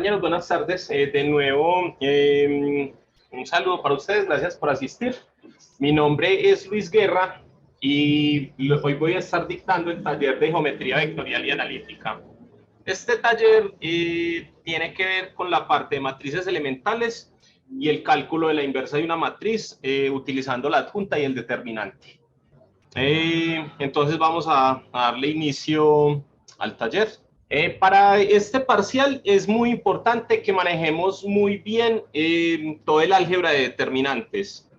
Compañeros, buenas tardes. De nuevo, un saludo para ustedes. Gracias por asistir. Mi nombre es Luis Guerra y hoy voy a estar dictando el taller de geometría vectorial y analítica. Este taller tiene que ver con la parte de matrices elementales y el cálculo de la inversa de una matriz utilizando la adjunta y el determinante. Entonces vamos a darle inicio al taller. Para este parcial es muy importante que manejemos muy bien todo el álgebra de determinantes.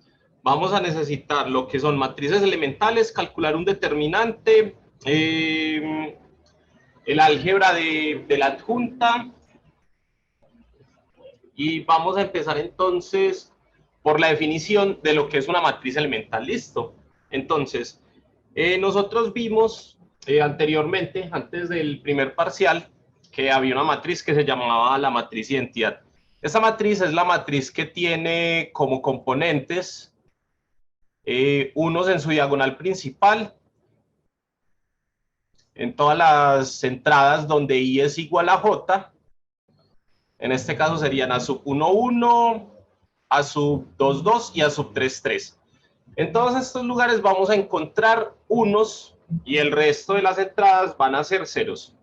Vamos a necesitar lo que son matrices elementales, calcular un determinante, el álgebra de la adjunta, y vamos a empezar entonces por la definición de lo que es una matriz elemental. ¿Listo? Entonces, nosotros vimos anteriormente, antes del primer parcial, que había una matriz que se llamaba la matriz identidad. Esta matriz es la matriz que tiene como componentes unos en su diagonal principal, en todas las entradas donde I es igual a J. En este caso serían a sub 1, 1, a sub 2, 2 y a sub 3, 3. En todos estos lugares vamos a encontrar unos y el resto de las entradas van a ser ceros.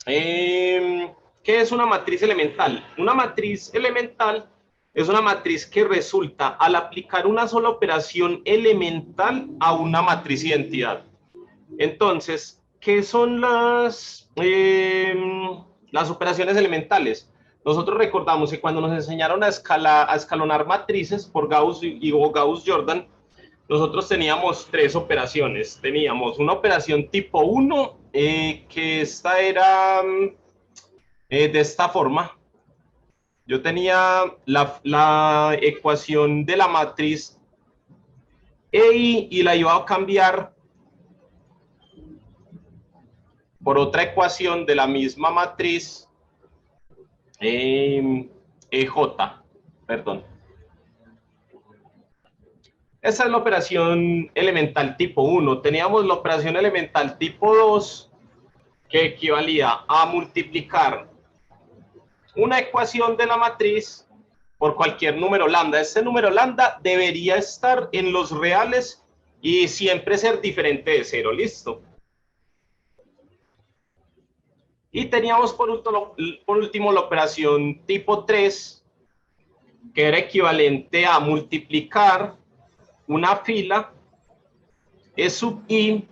¿Qué es una matriz elemental? Una matriz elemental es una matriz que resulta al aplicar una sola operación elemental a una matriz identidad. Entonces, ¿qué son las operaciones elementales? Nosotros recordamos que cuando nos enseñaron a escalonar matrices por Gauss y Gauss-Jordan, nosotros teníamos tres operaciones. Teníamos una operación tipo 1, que esta era de esta forma. Yo tenía la ecuación de la matriz EI y la iba a cambiar por otra ecuación de la misma matriz EJ, perdón. Esa es la operación elemental tipo 1. Teníamos la operación elemental tipo 2, que equivalía a multiplicar una ecuación de la matriz por cualquier número lambda. Este número lambda debería estar en los reales y siempre ser diferente de 0. ¿Listo? Y teníamos por último la operación tipo 3, que era equivalente a multiplicar una fila E sub I,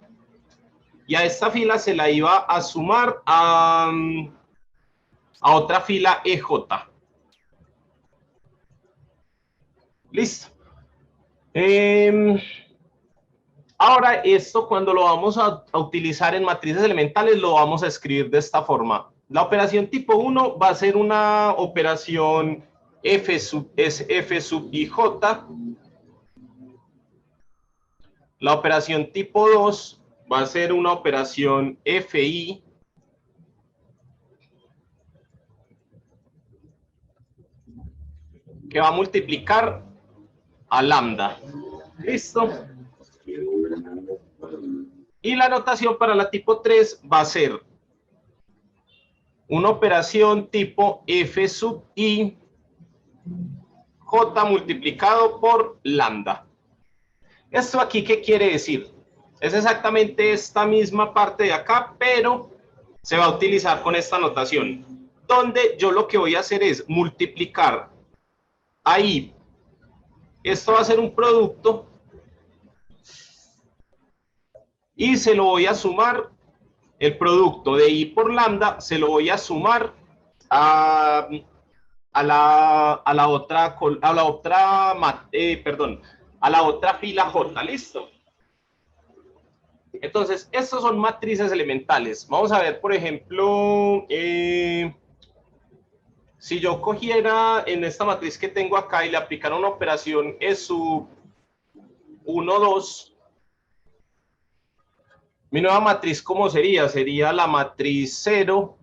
y a esta fila se la iba a sumar a otra fila EJ. Listo. Ahora esto, cuando lo vamos a utilizar en matrices elementales, lo vamos a escribir de esta forma. La operación tipo 1 va a ser una operación F sub IJ. La operación tipo 2 va a ser una operación FI. Que va a multiplicar a lambda. ¿Listo? Y la notación para la tipo 3 va a ser una operación tipo F sub I J multiplicado por lambda. ¿Esto aquí qué quiere decir? Es exactamente esta misma parte de acá, pero se va a utilizar con esta notación, donde yo lo que voy a hacer es multiplicar ahí. Esto va a ser un producto y se lo voy a sumar, el producto de I por lambda, se lo voy a sumar a la otra fila J. ¿Listo? Entonces, estos son matrices elementales. Vamos a ver, por ejemplo, si yo cogiera en esta matriz que tengo acá y le aplicara una operación E sub 1, 2, mi nueva matriz, ¿cómo sería? Sería la matriz 0,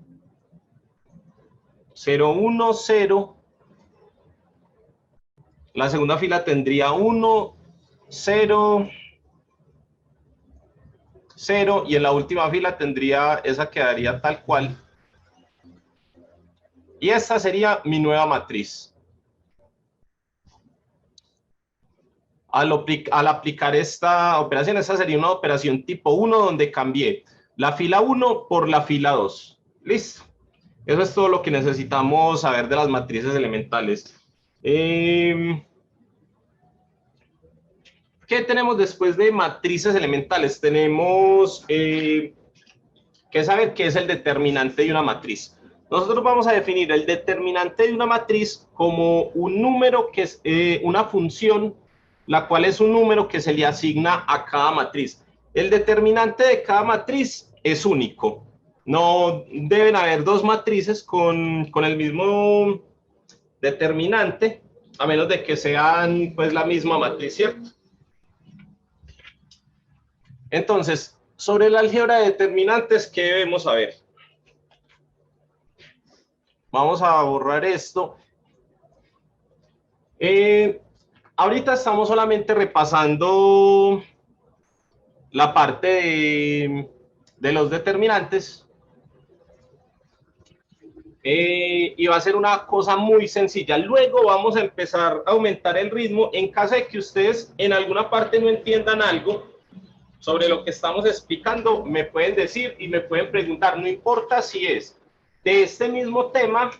0, 1, 0. La segunda fila tendría 1, 0, 0. Y en la última fila tendría, esa quedaría tal cual. Y esta sería mi nueva matriz. Al aplicar esta operación, esta sería una operación tipo 1 donde cambié la fila 1 por la fila 2. Listo. Eso es todo lo que necesitamos saber de las matrices elementales. ¿Qué tenemos después de matrices elementales? Tenemos que saber qué es el determinante de una matriz. Nosotros vamos a definir el determinante de una matriz como un número que es una función, la cual es un número que se le asigna a cada matriz. El determinante de cada matriz es único. No deben haber dos matrices con el mismo determinante, a menos de que sean pues la misma matriz, ¿cierto? Entonces, sobre la álgebra de determinantes, ¿qué debemos saber? Vamos a borrar esto. Ahorita estamos solamente repasando la parte de los determinantes. Y va a ser una cosa muy sencilla. Luego vamos a empezar a aumentar el ritmo. En caso de que ustedes en alguna parte no entiendan algo sobre lo que estamos explicando, me pueden decir y me pueden preguntar. No importa si es de este mismo tema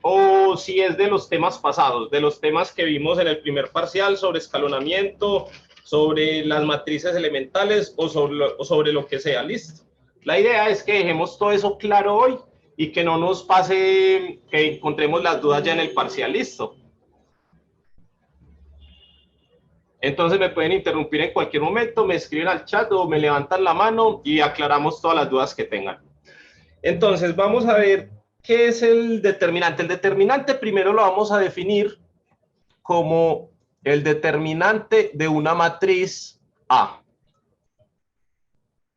o si es de los temas pasados, de los temas que vimos en el primer parcial sobre escalonamiento, sobre las matrices elementales o sobre lo que sea. Listo. La idea es que dejemos todo eso claro hoy y que no nos pase que encontremos las dudas ya en el parcial. Listo. Entonces me pueden interrumpir en cualquier momento, me escriben al chat o me levantan la mano y aclaramos todas las dudas que tengan. Entonces vamos a ver qué es el determinante. El determinante primero lo vamos a definir como el determinante de una matriz A.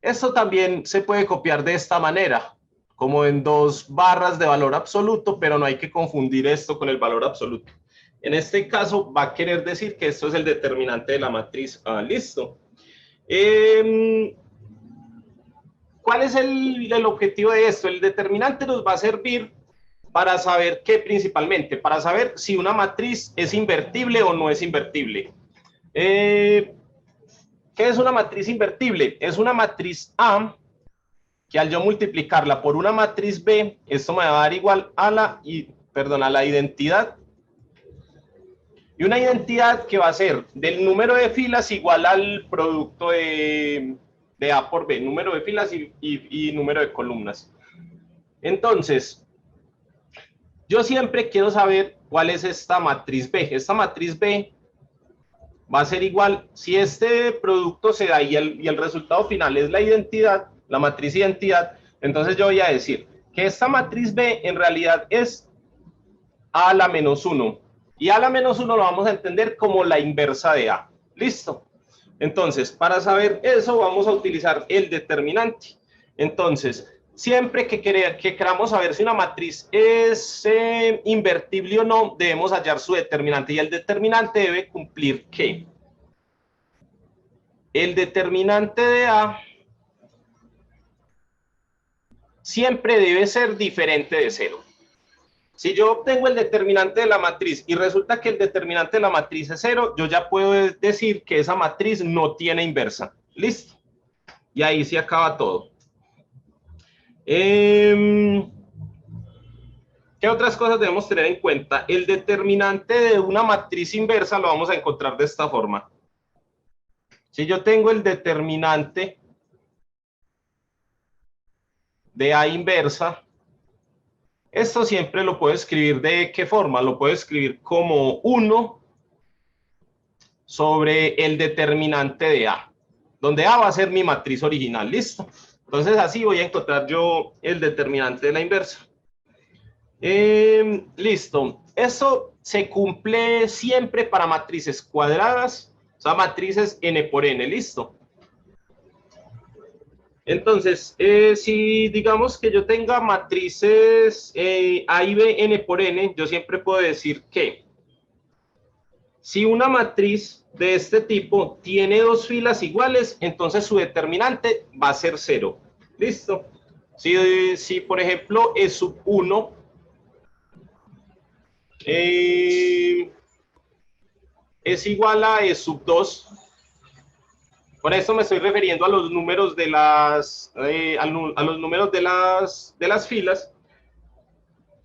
Esto también se puede copiar de esta manera, como en dos barras de valor absoluto, pero no hay que confundir esto con el valor absoluto. En este caso va a querer decir que esto es el determinante de la matriz A. Listo. ¿Cuál es el objetivo de esto? El determinante nos va a servir para saber qué principalmente, para saber si una matriz es invertible o no es invertible. ¿Qué es una matriz invertible? Es una matriz A que al yo multiplicarla por una matriz B, esto me va a dar igual a la identidad. Y una identidad que va a ser del número de filas igual al producto de A por B, número de filas y número de columnas. Entonces, yo siempre quiero saber cuál es esta matriz B. Esta matriz B va a ser igual, si este producto se da y el resultado final es la identidad, la matriz identidad, entonces yo voy a decir que esta matriz B en realidad es A a la menos 1. Y A a la menos 1 lo vamos a entender como la inversa de A. ¿Listo? Entonces, para saber eso, vamos a utilizar el determinante. Entonces, siempre que queramos saber si una matriz es invertible o no, debemos hallar su determinante. Y el determinante debe cumplir ¿qué? El determinante de A siempre debe ser diferente de 0. Si yo obtengo el determinante de la matriz y resulta que el determinante de la matriz es 0, yo ya puedo decir que esa matriz no tiene inversa. ¿Listo? Y ahí se acaba todo. ¿Qué otras cosas debemos tener en cuenta? El determinante de una matriz inversa lo vamos a encontrar de esta forma. Si yo tengo el determinante de A inversa, esto siempre lo puedo escribir ¿de qué forma? Lo puedo escribir como 1 sobre el determinante de A, donde A va a ser mi matriz original. ¿Listo? Entonces así voy a encontrar yo el determinante de la inversa. Listo. Eso se cumple siempre para matrices cuadradas, o sea, matrices n por n. ¿Listo? Entonces, si digamos que yo tenga matrices A y B n por n, yo siempre puedo decir que si una matriz de este tipo tiene dos filas iguales, entonces su determinante va a ser 0. ¿Listo? Si por ejemplo, E sub 1 es igual a E sub 2. Con esto me estoy refiriendo a los números de las, a los números de las filas.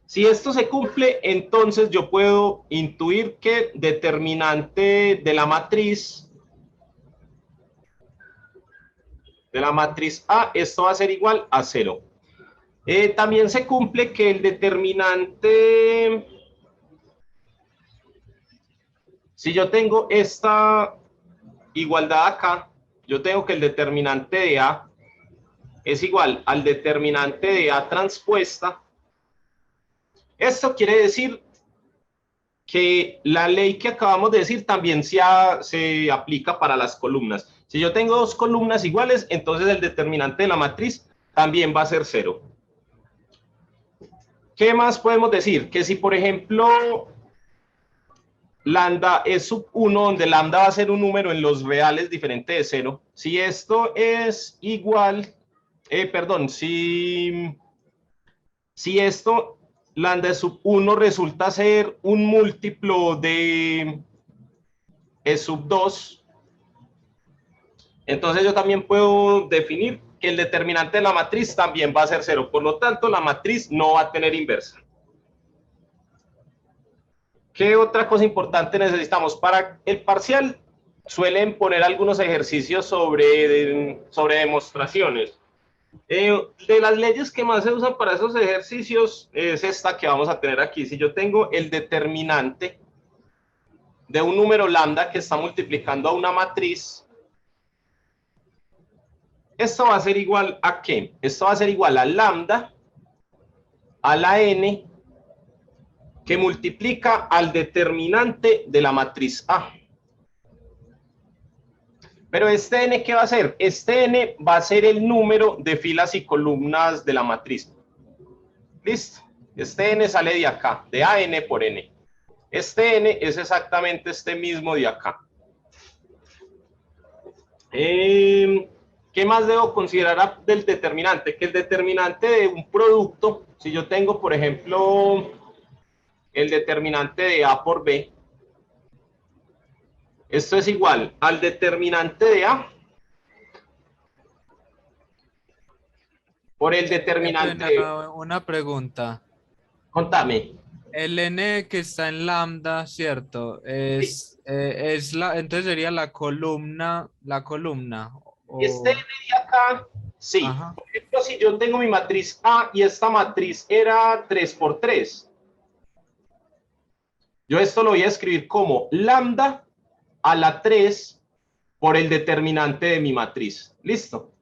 Si esto se cumple, entonces yo puedo intuir que determinante de la matriz A, esto va a ser igual a 0. También se cumple que el determinante, si yo tengo esta igualdad acá, yo tengo que el determinante de A es igual al determinante de A transpuesta. Esto quiere decir que la ley que acabamos de decir también se aplica para las columnas. Si yo tengo dos columnas iguales, entonces el determinante de la matriz también va a ser 0. ¿Qué más podemos decir? Que si, por ejemplo, lambda es sub 1, donde lambda va a ser un número en los reales diferente de 0, si esto es igual, perdón, si esto, lambda sub 1 resulta ser un múltiplo de E sub 2, entonces yo también puedo definir que el determinante de la matriz también va a ser 0. Por lo tanto, la matriz no va a tener inversa. ¿Qué otra cosa importante necesitamos? Para el parcial suelen poner algunos ejercicios sobre demostraciones. De las leyes que más se usan para esos ejercicios es esta que vamos a tener aquí. Si yo tengo el determinante de un número lambda que está multiplicando a una matriz, esto va a ser igual a ¿qué? Esto va a ser igual a lambda a la n que multiplica al determinante de la matriz A. Pero este n, ¿qué va a ser? Este n va a ser el número de filas y columnas de la matriz. Listo. Este n sale de acá, de AN por n. Este n es exactamente este mismo de acá. ¿Qué más debo considerar del determinante? Que el determinante de un producto, si yo tengo, por ejemplo, el determinante de A por B, esto es igual al determinante de A por el Qué determinante pena, de... una pregunta. Contame. El n que está en lambda, ¿cierto? Sí. Entonces sería la columna, Este n o, de acá, sí. ajá. Por ejemplo, si yo tengo mi matriz A y esta matriz era 3 por 3, yo esto lo voy a escribir como lambda a la 3 por el determinante de mi matriz. ¿Listo?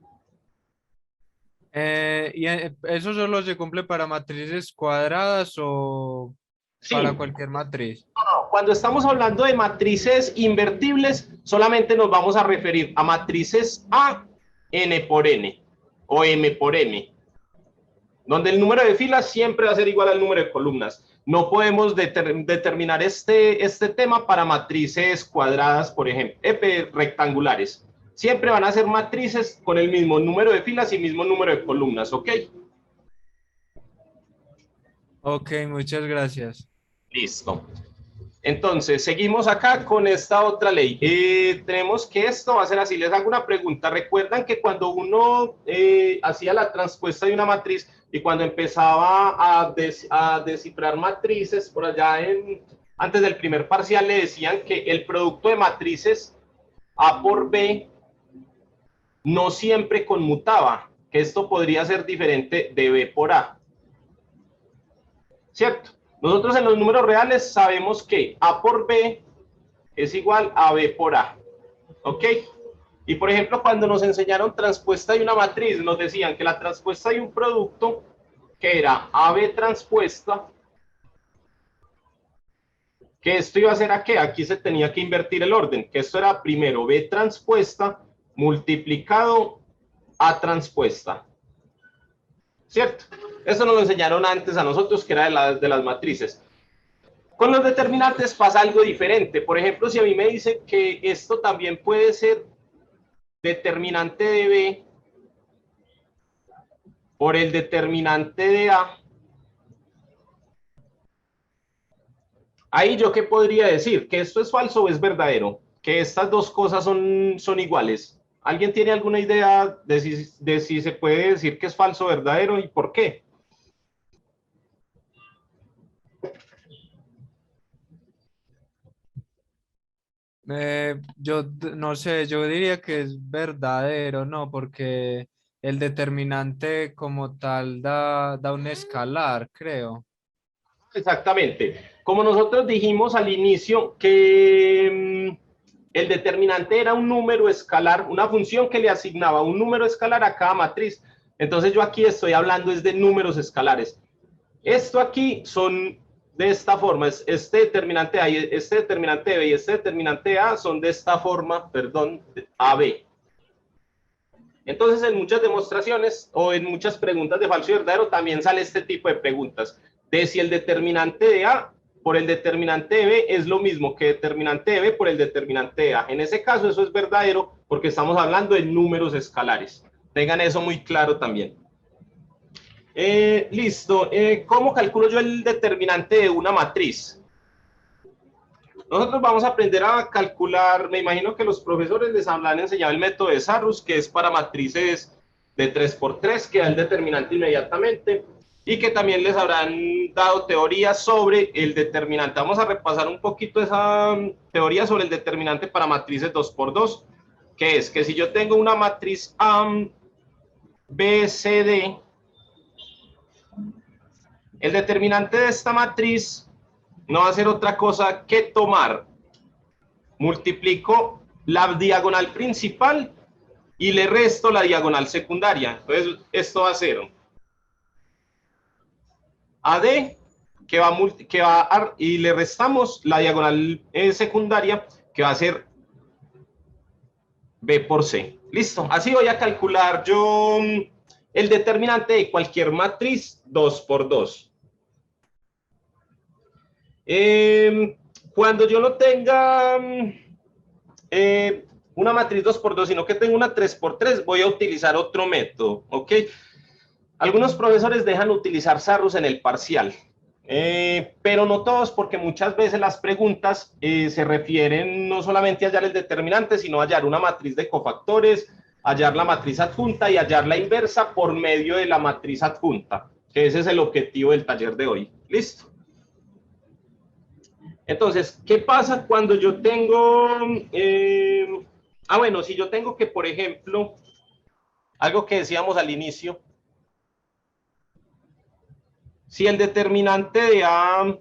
¿Eso solo se cumple para matrices cuadradas o para Sí. cualquier matriz? Cuando estamos hablando de matrices invertibles, solamente nos vamos a referir a matrices A, n por n o m por m, donde el número de filas siempre va a ser igual al número de columnas. No podemos determinar este tema para matrices cuadradas, por ejemplo, rectangulares. Siempre van a ser matrices con el mismo número de filas y mismo número de columnas, ¿ok? Ok, muchas gracias. Listo. Entonces, seguimos acá con esta otra ley. Tenemos que esto va a ser así. Les hago una pregunta. ¿Recuerdan que cuando uno hacía la transpuesta de una matriz y cuando empezaba a descifrar matrices, por allá antes del primer parcial le decían que el producto de matrices A por B no siempre conmutaba, que esto podría ser diferente de B por A? ¿Cierto? Nosotros en los números reales sabemos que A por B es igual a B por A. ¿Ok? Y por ejemplo, cuando nos enseñaron transpuesta de una matriz, nos decían que la transpuesta de un producto, que era AB transpuesta, que esto iba a ser a qué? Aquí se tenía que invertir el orden, que esto era primero B transpuesta multiplicado A transpuesta. ¿Cierto? Eso nos lo enseñaron antes a nosotros, que era de las matrices. Con los determinantes pasa algo diferente. Por ejemplo, si a mí me dicen que esto también puede ser determinante de B por el determinante de A, Ahí yo qué podría decir, que esto es falso o es verdadero, que estas dos cosas son iguales. ¿Alguien tiene alguna idea de si se puede decir que es falso o verdadero y por qué? No sé, yo diría que es verdadero, ¿no? Porque el determinante como tal da un escalar, creo. Exactamente. Como nosotros dijimos al inicio que el determinante era un número escalar, una función que le asignaba un número escalar a cada matriz. Entonces yo aquí estoy hablando es de números escalares. Esto aquí son de esta forma, este determinante A y este determinante B y este determinante A son de esta forma, perdón, AB. Entonces, en muchas demostraciones o en muchas preguntas de falso y verdadero también sale este tipo de preguntas, de si el determinante de A por el determinante de B es lo mismo que determinante de B por el determinante de A. En ese caso, eso es verdadero porque estamos hablando de números escalares. Tengan eso muy claro también. Listo. ¿Cómo calculo yo el determinante de una matriz? Nosotros vamos a aprender a calcular, me imagino que los profesores les han enseñado el método de Sarrus, que es para matrices de 3×3, que da el determinante inmediatamente, y que también les habrán dado teorías sobre el determinante. Vamos a repasar un poquito esa teoría sobre el determinante para matrices 2×2, que es que si yo tengo una matriz A, B, C, D, el determinante de esta matriz no va a ser otra cosa que tomar, multiplico la diagonal principal y le resto la diagonal secundaria. Entonces, esto va a ser AD, y le restamos la diagonal secundaria, que va a ser B por C. Listo. Así voy a calcular yo el determinante de cualquier matriz 2×2. Cuando yo no tenga una matriz 2×2, sino que tengo una 3×3, voy a utilizar otro método, ¿ok? Algunos profesores dejan utilizar Sarrus en el parcial, pero no todos, porque muchas veces las preguntas se refieren no solamente a hallar el determinante, sino a hallar una matriz de cofactores, hallar la matriz adjunta y hallar la inversa por medio de la matriz adjunta, que ese es el objetivo del taller de hoy. ¿Listo? Entonces, ¿qué pasa cuando yo tengo... bueno, si yo tengo que, por ejemplo, algo que decíamos al inicio, si el determinante de A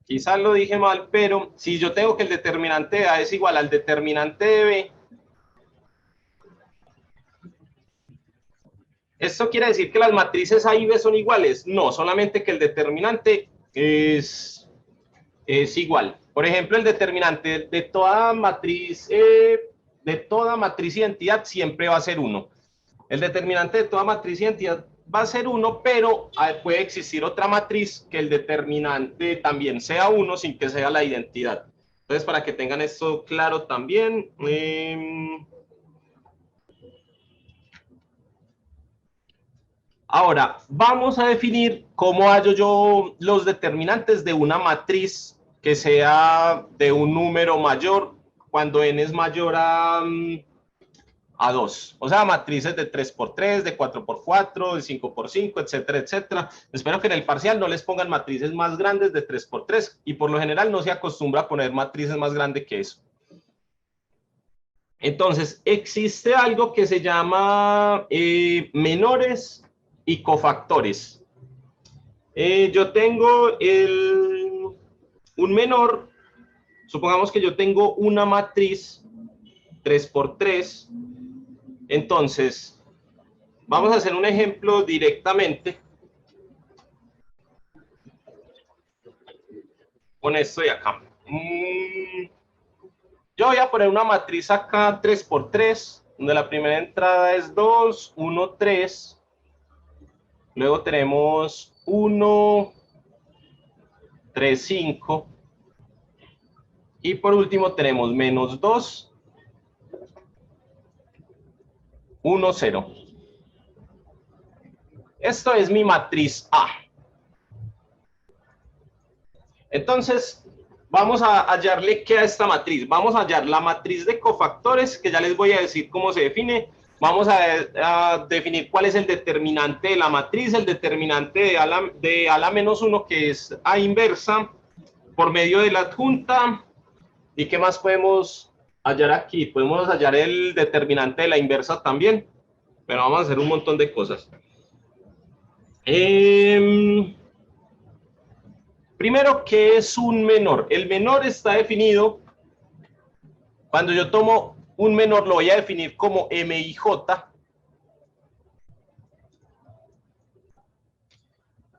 quizás lo dije mal, pero si yo tengo que el determinante de A es igual al determinante de B, ¿esto quiere decir que las matrices A y B son iguales? No, solamente que el determinante es igual. Por ejemplo, el determinante de toda matriz identidad siempre va a ser 1. El determinante de toda matriz identidad va a ser 1, pero puede existir otra matriz que el determinante también sea 1 sin que sea la identidad. Entonces, para que tengan esto claro también. Ahora, vamos a definir cómo hallo yo los determinantes de una matriz que sea de un número mayor cuando n es mayor a 2. O sea, matrices de 3×3, de 4×4, de 5×5, etcétera, etcétera. Espero que en el parcial no les pongan matrices más grandes de 3×3 y por lo general no se acostumbra a poner matrices más grandes que eso. Entonces, existe algo que se llama menores y cofactores. Yo tengo un menor, supongamos que yo tengo una matriz 3×3, entonces vamos a hacer un ejemplo directamente con esto de acá. Yo voy a poner una matriz acá 3×3, donde la primera entrada es 2, 1, 3. Luego tenemos 1, 3, 5. Y por último tenemos -2, 1, 0. Esto es mi matriz A. Entonces, vamos a hallarle qué a esta matriz. Vamos a hallar la matriz de cofactores, que ya les voy a decir cómo se define. Vamos a definir cuál es el determinante de la matriz, el determinante de A menos 1, que es A inversa, por medio de la adjunta. ¿Y qué más podemos hallar aquí? Podemos hallar el determinante de la inversa también, pero vamos a hacer un montón de cosas. Primero, ¿qué es un menor? El menor está definido, cuando yo tomo un menor, lo voy a definir como MIJ.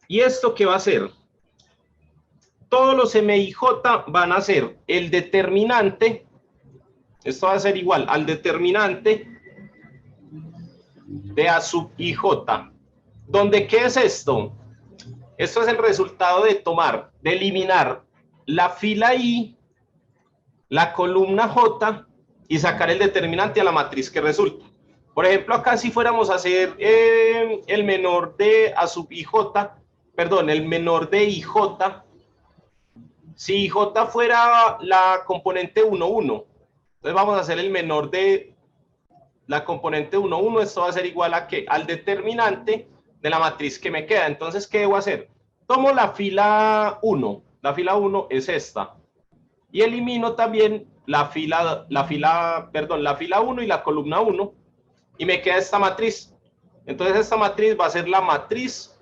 ¿Y esto qué va a ser? Todos los MIJ van a ser el determinante, esto va a ser igual al determinante de A sub IJ. ¿Dónde qué es esto? Esto es el resultado de eliminar la fila I, la columna J y sacar el determinante a la matriz que resulta. Por ejemplo, acá si fuéramos a hacer el menor de A sub IJ, perdón, el menor de IJ, si IJ fuera la componente 1, 1, entonces vamos a hacer el menor de la componente 1, 1, esto va a ser igual a ¿qué? Al determinante de la matriz que me queda. Entonces, ¿qué debo hacer? Tomo la fila 1 es esta, y elimino también la fila 1 y la columna 1, y me queda esta matriz. Entonces, esta matriz va a ser la matriz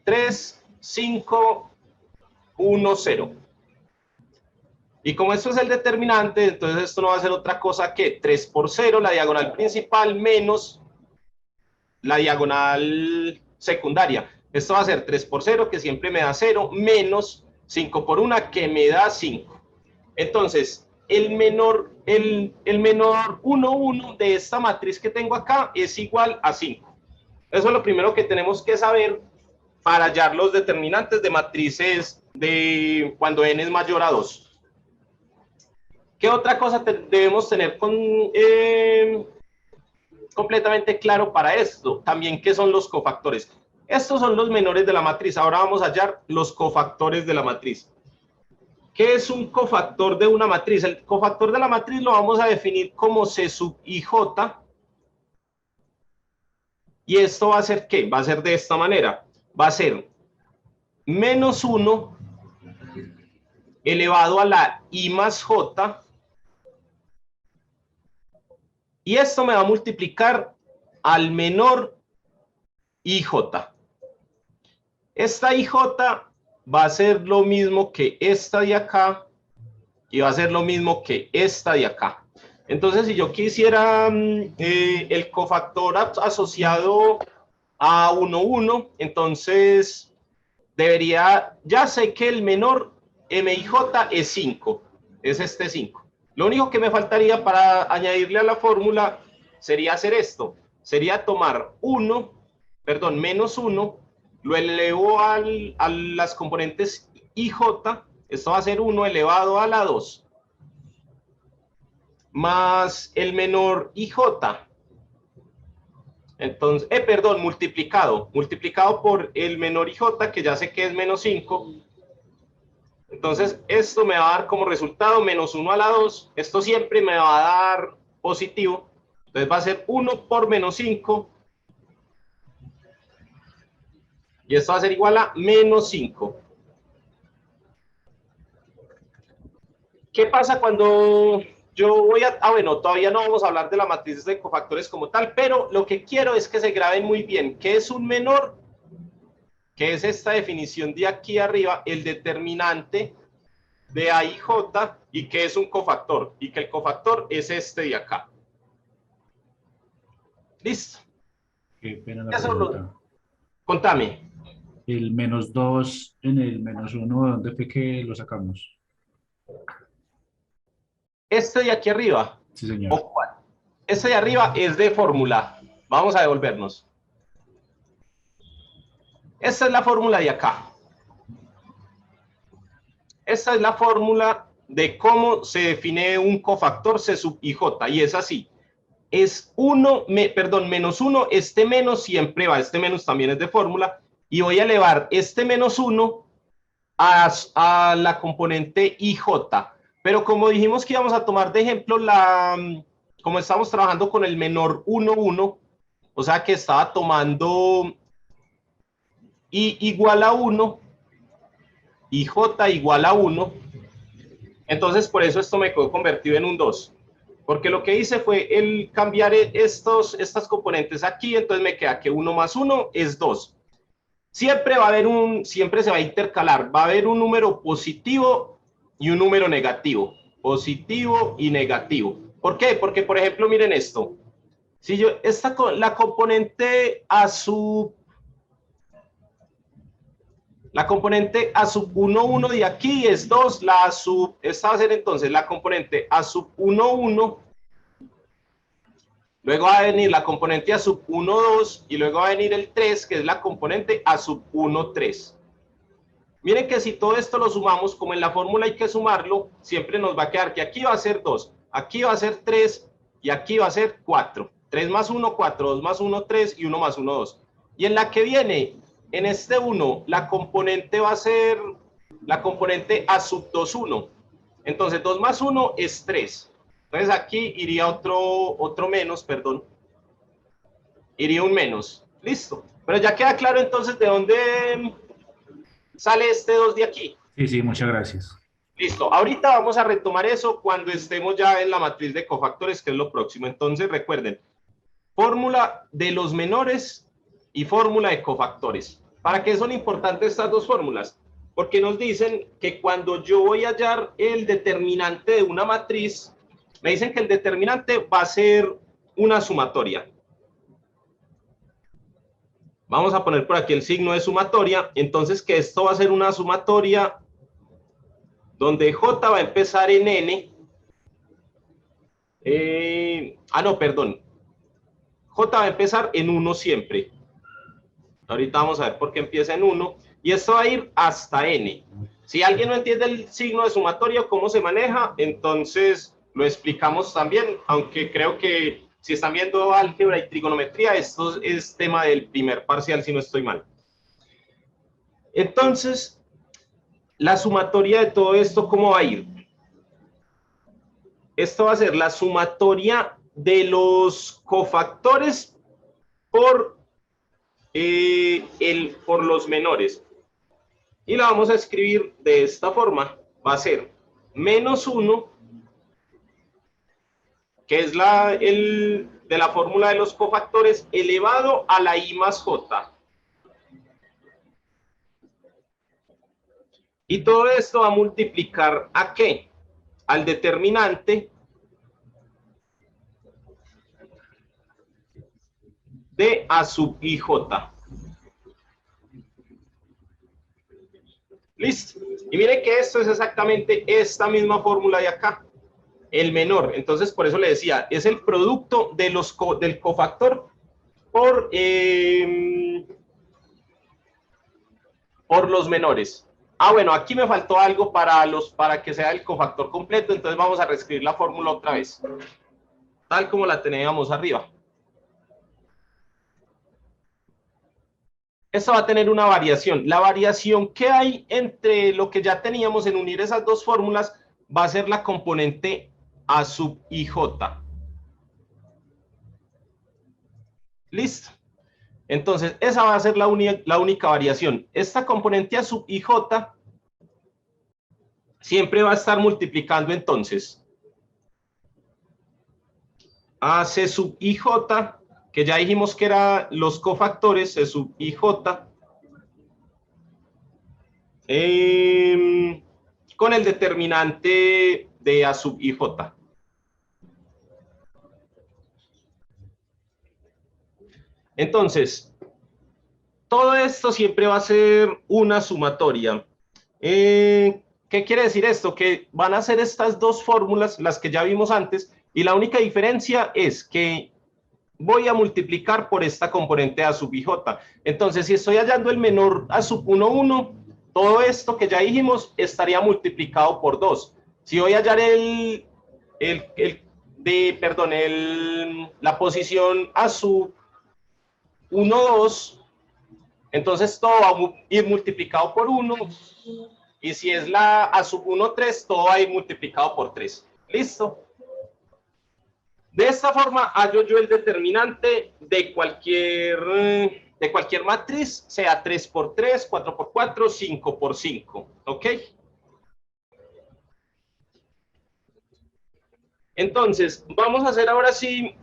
3, 5, 1, 0. Y como esto es el determinante, entonces esto no va a ser otra cosa que 3 por 0, la diagonal principal, menos la diagonal secundaria. Esto va a ser 3 por 0, que siempre me da 0, menos 5 por 1, que me da 5. Entonces, el menor 1, 1 de esta matriz que tengo acá es igual a 5. Eso es lo primero que tenemos que saber para hallar los determinantes de matrices de cuando n es mayor a 2. ¿Qué otra cosa debemos tener completamente claro para esto? También, ¿qué son los cofactores? Estos son los menores de la matriz. Ahora vamos a hallar los cofactores de la matriz. ¿Qué es un cofactor de una matriz? El cofactor de la matriz lo vamos a definir como C sub IJ. ¿Y esto va a ser qué? Va a ser de esta manera. Va a ser menos 1 elevado a la I más J. Y esto me va a multiplicar al menor IJ. Esta IJ va a ser lo mismo que esta de acá y va a ser lo mismo que esta de acá. Entonces, si yo quisiera el cofactor asociado a 1, 1, entonces ya sé que el menor MIJ es 5, es este 5. Lo único que me faltaría para añadirle a la fórmula sería hacer esto. Sería tomar menos 1, lo elevo a las componentes IJ, esto va a ser 1 elevado a la 2, más el menor IJ. Entonces, multiplicado por el menor IJ, que ya sé que es menos 5. Entonces, esto me va a dar como resultado menos 1 a la 2. Esto siempre me va a dar positivo. Entonces, va a ser 1 por menos 5. Y esto va a ser igual a menos 5. ¿Qué pasa cuando yo voy a... bueno, todavía no vamos a hablar de la matriz de cofactores como tal, pero lo que quiero es que se graben muy bien qué es un menor, que es esta definición de aquí arriba, el determinante de A y J, y que es un cofactor, y que el cofactor es este de acá. ¿Listo? Qué pena la pregunta. Contame. El menos 2 en el menos 1, ¿de dónde fue que lo sacamos? Este de aquí arriba. Sí, señor. ¿O cuál? Este de arriba es de fórmula. Vamos a devolvernos. Esta es la fórmula de acá. Esta es la fórmula de cómo se define un cofactor C sub IJ, y es así. es 1, perdón, menos 1, este menos siempre va, este menos también es de fórmula, y voy a elevar este menos 1 a la componente IJ. Pero como dijimos que íbamos a tomar de ejemplo como estamos trabajando con el menor 1, 1, o sea que estaba tomando I igual a 1 y J igual a 1, entonces por eso esto me quedó convertido en un 2. Porque lo que hice fue el cambiar estas componentes aquí, entonces me queda que 1 más 1 es 2. Siempre va a haber siempre se va a intercalar, va a haber un número positivo y un número negativo. Positivo y negativo. ¿Por qué? Porque, por ejemplo, miren esto. Si yo, la componente A sub 1, 1 de aquí es 2, esta va a ser entonces la componente A sub 1, 1, luego va a venir la componente A sub 1, 2, y luego va a venir el 3, que es la componente A sub 1, 3. Miren que si todo esto lo sumamos, como en la fórmula hay que sumarlo, siempre nos va a quedar que aquí va a ser 2, aquí va a ser 3, y aquí va a ser 4. 3 más 1, 4, 2 más 1, 3, y 1 más 1, 2. Y en la que viene, en este 1, la componente va a ser la componente A sub 2, 1. Entonces 2 más 1 es 3. Entonces aquí iría otro menos, perdón. Iría un menos. Listo. Pero ya queda claro entonces de dónde sale este 2 de aquí. Sí, sí, muchas gracias. Listo. Ahorita vamos a retomar eso cuando estemos ya en la matriz de cofactores, que es lo próximo. Entonces recuerden, fórmula de los menores y fórmula de cofactores. ¿Para qué son importantes estas dos fórmulas? Porque nos dicen que cuando yo voy a hallar el determinante de una matriz, me dicen que el determinante va a ser una sumatoria. Vamos a poner por aquí el signo de sumatoria. Entonces, que esto va a ser una sumatoria donde J va a empezar en N. No, perdón. J va a empezar en 1 siempre. Ahorita vamos a ver por qué empieza en 1. Y esto va a ir hasta N. Si alguien no entiende el signo de sumatoria o cómo se maneja, entonces lo explicamos también, aunque creo que si están viendo álgebra y trigonometría, esto es tema del primer parcial, si no estoy mal. Entonces, la sumatoria de todo esto, ¿cómo va a ir? Esto va a ser la sumatoria de los cofactores por los menores. Y la vamos a escribir de esta forma. Va a ser menos 1, que es de la fórmula de los cofactores, elevado a la I más J. Y todo esto va a multiplicar ¿a qué? Al determinante de A sub IJ. Listo. Y miren que esto es exactamente esta misma fórmula de acá. El menor. Entonces, por eso le decía, es el producto de del cofactor por los menores. Bueno, aquí me faltó algo para que sea el cofactor completo, entonces vamos a reescribir la fórmula otra vez, tal como la teníamos arriba. Esta va a tener una variación. La variación que hay entre lo que ya teníamos en unir esas dos fórmulas va a ser la componente A sub IJ. Listo. Entonces, esa va a ser la única variación. Esta componente A sub IJ siempre va a estar multiplicando entonces a C sub IJ, que ya dijimos que eran los cofactores, C sub IJ, con el determinante de A sub IJ. Entonces, todo esto siempre va a ser una sumatoria. ¿Qué quiere decir esto? Que van a ser estas dos fórmulas, las que ya vimos antes, y la única diferencia es que voy a multiplicar por esta componente A sub IJ. Entonces, si estoy hallando el menor A sub 1, 1, todo esto que ya dijimos estaría multiplicado por 2. Si voy a hallar la posición A sub 1, 2, entonces todo va a ir multiplicado por 1, y si es la A sub 1, 3, todo va a ir multiplicado por 3. ¿Listo? De esta forma hallo yo el determinante de cualquier matriz, sea 3 por 3, 4 por 4, 5 por 5. ¿Ok? Entonces, vamos a hacer ahora sí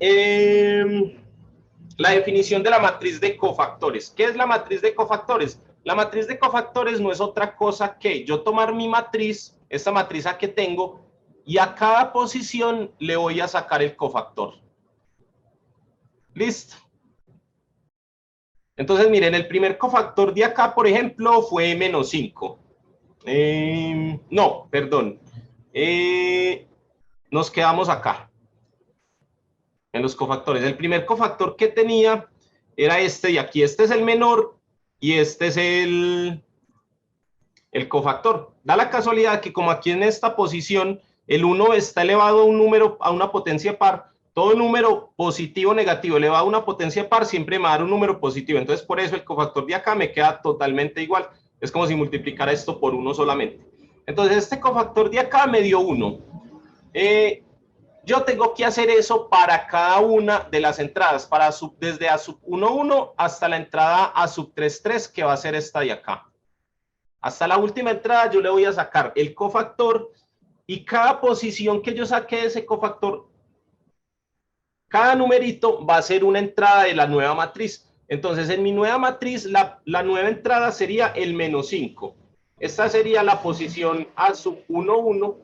la definición de la matriz de cofactores. ¿Qué es la matriz de cofactores? La matriz de cofactores no es otra cosa que yo tomar mi matriz, esta matriz que tengo, y a cada posición le voy a sacar el cofactor. ¿Listo? Entonces, miren, el primer cofactor de acá, por ejemplo, fue menos 5. No, perdón. Nos quedamos acá, en los cofactores. El primer cofactor que tenía era este, y aquí este es el menor, y este es el cofactor. Da la casualidad que como aquí en esta posición, el 1 está elevado a un número, a una potencia par, todo número positivo o negativo elevado a una potencia par siempre me va a dar un número positivo. Entonces, por eso el cofactor de acá me queda totalmente igual. Es como si multiplicara esto por 1 solamente. Entonces, este cofactor de acá me dio 1. Yo tengo que hacer eso para cada una de las entradas, desde A sub 1, 1 hasta la entrada A sub 3, 3, que va a ser esta de acá. Hasta la última entrada yo le voy a sacar el cofactor, y cada posición que yo saque de ese cofactor, cada numerito va a ser una entrada de la nueva matriz. Entonces, en mi nueva matriz, la nueva entrada sería el menos 5. Esta sería la posición A sub 1, 1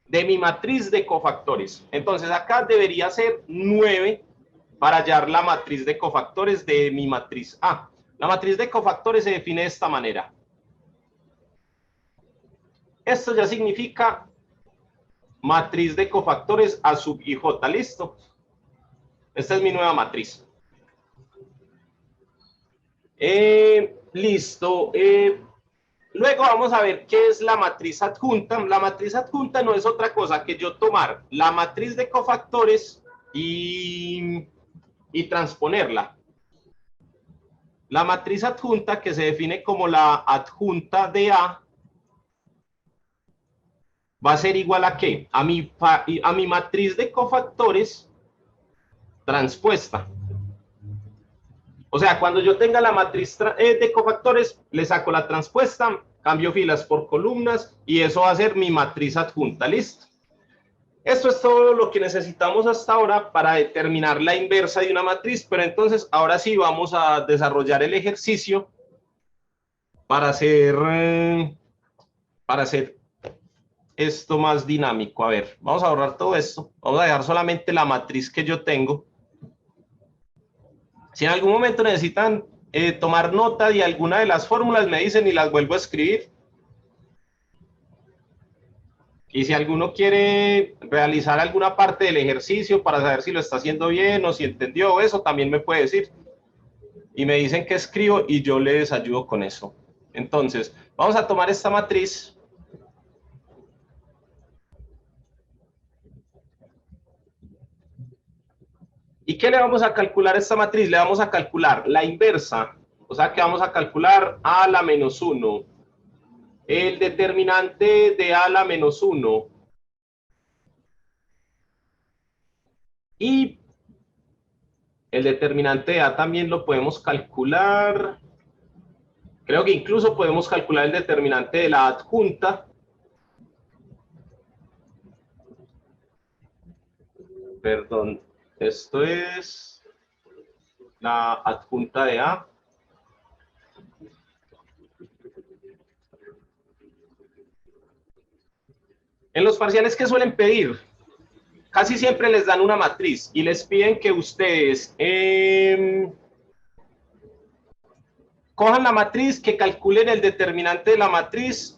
de mi matriz de cofactores. Entonces, acá debería ser 9 para hallar la matriz de cofactores de mi matriz A. La matriz de cofactores se define de esta manera. Esto ya significa matriz de cofactores A sub IJ, ¿listo? Esta es mi nueva matriz. Listo. Luego vamos a ver qué es la matriz adjunta. La matriz adjunta no es otra cosa que yo tomar la matriz de cofactores y transponerla. La matriz adjunta, que se define como la adjunta de A, va a ser igual a ¿qué? A mi matriz de cofactores transpuesta. O sea, cuando yo tenga la matriz de cofactores, le saco la transpuesta, cambio filas por columnas, y eso va a ser mi matriz adjunta. ¿Listo? Esto es todo lo que necesitamos hasta ahora para determinar la inversa de una matriz, pero entonces ahora sí vamos a desarrollar el ejercicio para hacer esto más dinámico. A ver, vamos a borrar todo esto. Vamos a dejar solamente la matriz que yo tengo. Si en algún momento necesitan tomar nota de alguna de las fórmulas, me dicen y las vuelvo a escribir. Y si alguno quiere realizar alguna parte del ejercicio para saber si lo está haciendo bien o si entendió eso, también me puede decir. Y me dicen que escribo y yo les ayudo con eso. Entonces, vamos a tomar esta matriz. ¿Y qué le vamos a calcular a esta matriz? Le vamos a calcular la inversa, o sea que vamos a calcular a a la menos 1, el determinante de a a la menos 1, y el determinante de a también lo podemos calcular. Creo que incluso podemos calcular el determinante de la adjunta. Perdón, esto es la adjunta de A. En los parciales, ¿qué suelen pedir? Casi siempre les dan una matriz y les piden que ustedes cojan la matriz, que calculen el determinante de la matriz,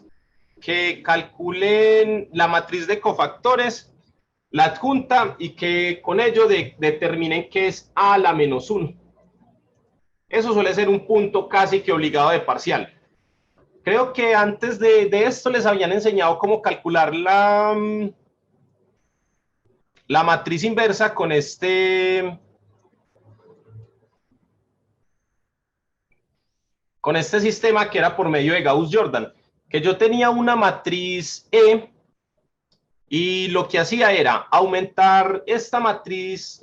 que calculen la matriz de cofactores, la adjunta, y que con ello determinen qué es a la menos 1. Eso suele ser un punto casi que obligado de parcial. Creo que antes de esto les habían enseñado cómo calcular la matriz inversa con este sistema que era por medio de Gauss-Jordan, que yo tenía una matriz E y lo que hacía era aumentar esta matriz,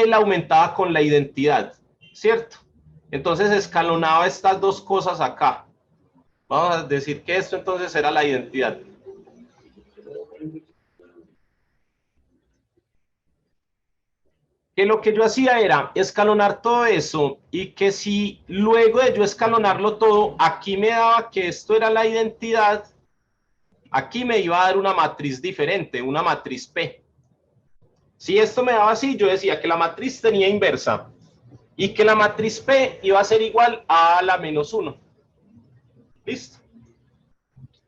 la aumentaba con la identidad, ¿cierto? Entonces escalonaba estas dos cosas acá. Vamos a decir que esto entonces era la identidad. Que lo que yo hacía era escalonar todo eso y que si luego de yo escalonarlo todo, aquí me daba que esto era la identidad, aquí me iba a dar una matriz diferente, una matriz P. Si esto me daba así, yo decía que la matriz tenía inversa y que la matriz P iba a ser igual a la menos 1. ¿Listo?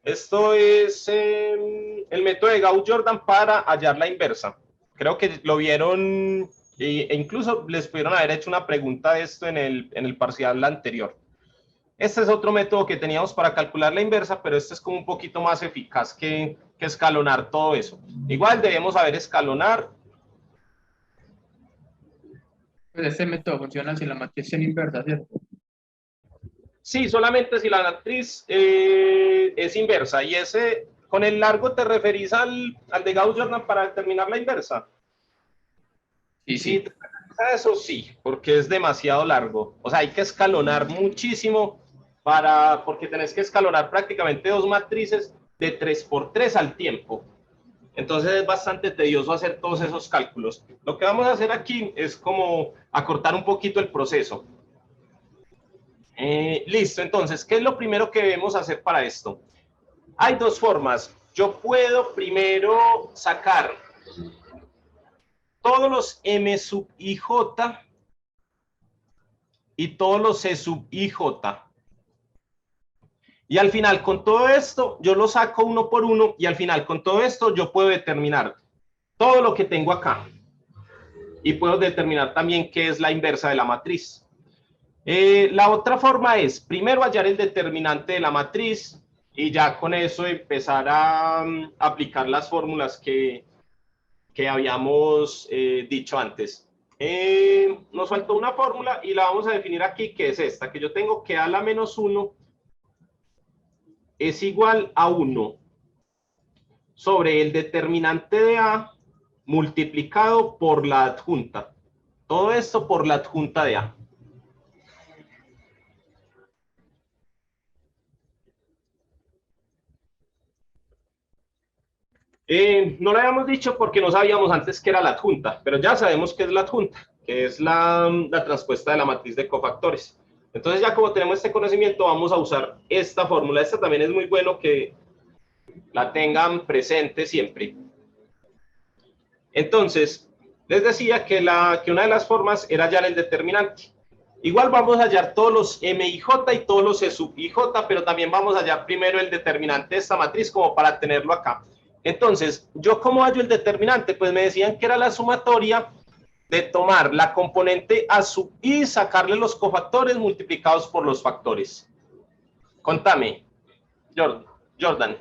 Esto es el método de Gauss-Jordan para hallar la inversa. Creo que lo vieron e incluso les pudieron haber hecho una pregunta de esto en el parcial anterior. Este es otro método que teníamos para calcular la inversa, pero este es como un poquito más eficaz que escalonar todo eso. Igual debemos saber escalonar. Pues este método funciona si la matriz es inversa, ¿cierto? Sí, solamente si la matriz es inversa. Y ese, con el largo te referís al de Gauss-Jordan para determinar la inversa. Sí, sí. ¿Te referís a eso? Sí, porque es demasiado largo. O sea, hay que escalonar muchísimo porque tenés que escalonar prácticamente dos matrices de 3×3 al tiempo. Entonces es bastante tedioso hacer todos esos cálculos. Lo que vamos a hacer aquí es como acortar un poquito el proceso. Listo, entonces, ¿qué es lo primero que debemos hacer para esto? Hay dos formas. Yo puedo primero sacar todos los M sub IJ y todos los C sub IJ. Y al final, con todo esto, yo lo saco uno por uno y al final, con todo esto, yo puedo determinar todo lo que tengo acá. Y puedo determinar también qué es la inversa de la matriz. La otra forma es primero hallar el determinante de la matriz y ya con eso empezar a aplicar las fórmulas que habíamos dicho antes. Nos faltó una fórmula y la vamos a definir aquí, que es esta, que yo tengo que A la menos 1 es igual a 1 sobre el determinante de A multiplicado por la adjunta. Todo esto por la adjunta de A. No lo habíamos dicho porque no sabíamos antes qué era la adjunta, pero ya sabemos qué es la adjunta, que es la transpuesta de la matriz de cofactores. Entonces ya como tenemos este conocimiento, vamos a usar esta fórmula. Esta también es muy bueno que la tengan presente siempre. Entonces, les decía que una de las formas era hallar el determinante. Igual vamos a hallar todos los MIJ y todos los E sub IJ, pero también vamos a hallar primero el determinante de esta matriz como para tenerlo acá. Entonces, ¿yo cómo hallo el determinante? Pues me decían que era la sumatoria de tomar la componente A sub I y sacarle los cofactores multiplicados por los factores. Contame, Jordan.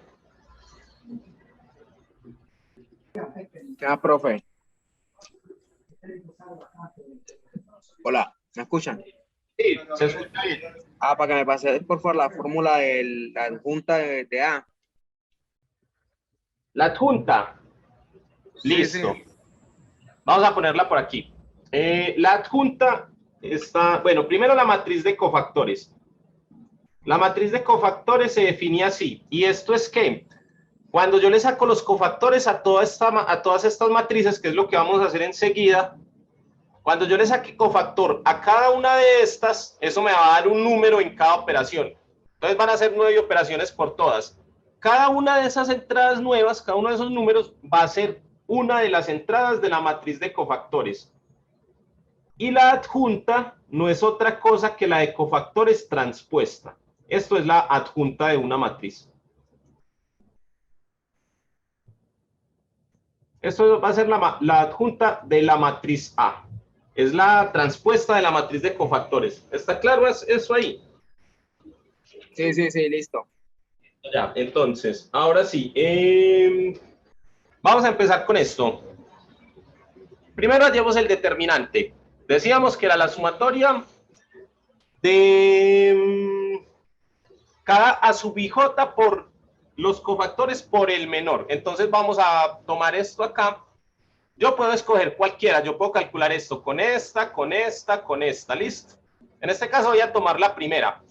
¿Qué profe? Hola, ¿me escuchan? Sí, se escucha bien. Para que me pase por favor la fórmula de la adjunta de A. La adjunta. Listo. Sí. Vamos a ponerla por aquí. La adjunta está, bueno, primero la matriz de cofactores. La matriz de cofactores se define así. Y esto es que cuando yo le saco los cofactores a todas estas matrices, que es lo que vamos a hacer enseguida, cuando yo le saque cofactor a cada una de estas, eso me va a dar un número en cada operación. Entonces van a ser 9 operaciones por todas. Cada una de esas entradas nuevas, cada uno de esos números va a ser una de las entradas de la matriz de cofactores. Y la adjunta no es otra cosa que la de cofactores transpuesta. Esto es la adjunta de una matriz. Esto va a ser la adjunta de la matriz A. Es la transpuesta de la matriz de cofactores. ¿Está claro eso ahí? Sí, listo. Ya, entonces, ahora sí. Vamos a empezar con esto. Primero hallemos el determinante. Decíamos que era la sumatoria de cada A sub I J por los cofactores por el menor. Entonces vamos a tomar esto acá. Yo puedo escoger cualquiera. Yo puedo calcular esto con esta, con esta, con esta. ¿Listo? En este caso voy a tomar la primera.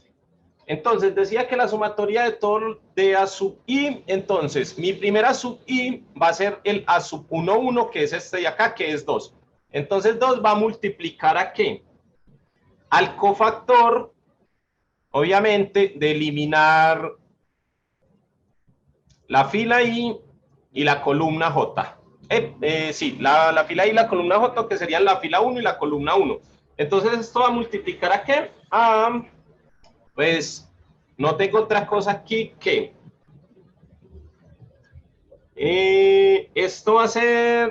Entonces decía que la sumatoria de todo de A sub I, entonces mi primera sub I va a ser el A sub 1, 1, que es este de acá, que es 2. Entonces 2 va a multiplicar ¿a qué? Al cofactor, obviamente, de eliminar la fila I y la columna J. Sí, la fila I y la columna J, que serían la fila 1 y la columna 1. Entonces esto va a multiplicar ¿a qué? Pues no tengo otra cosa aquí que esto va a ser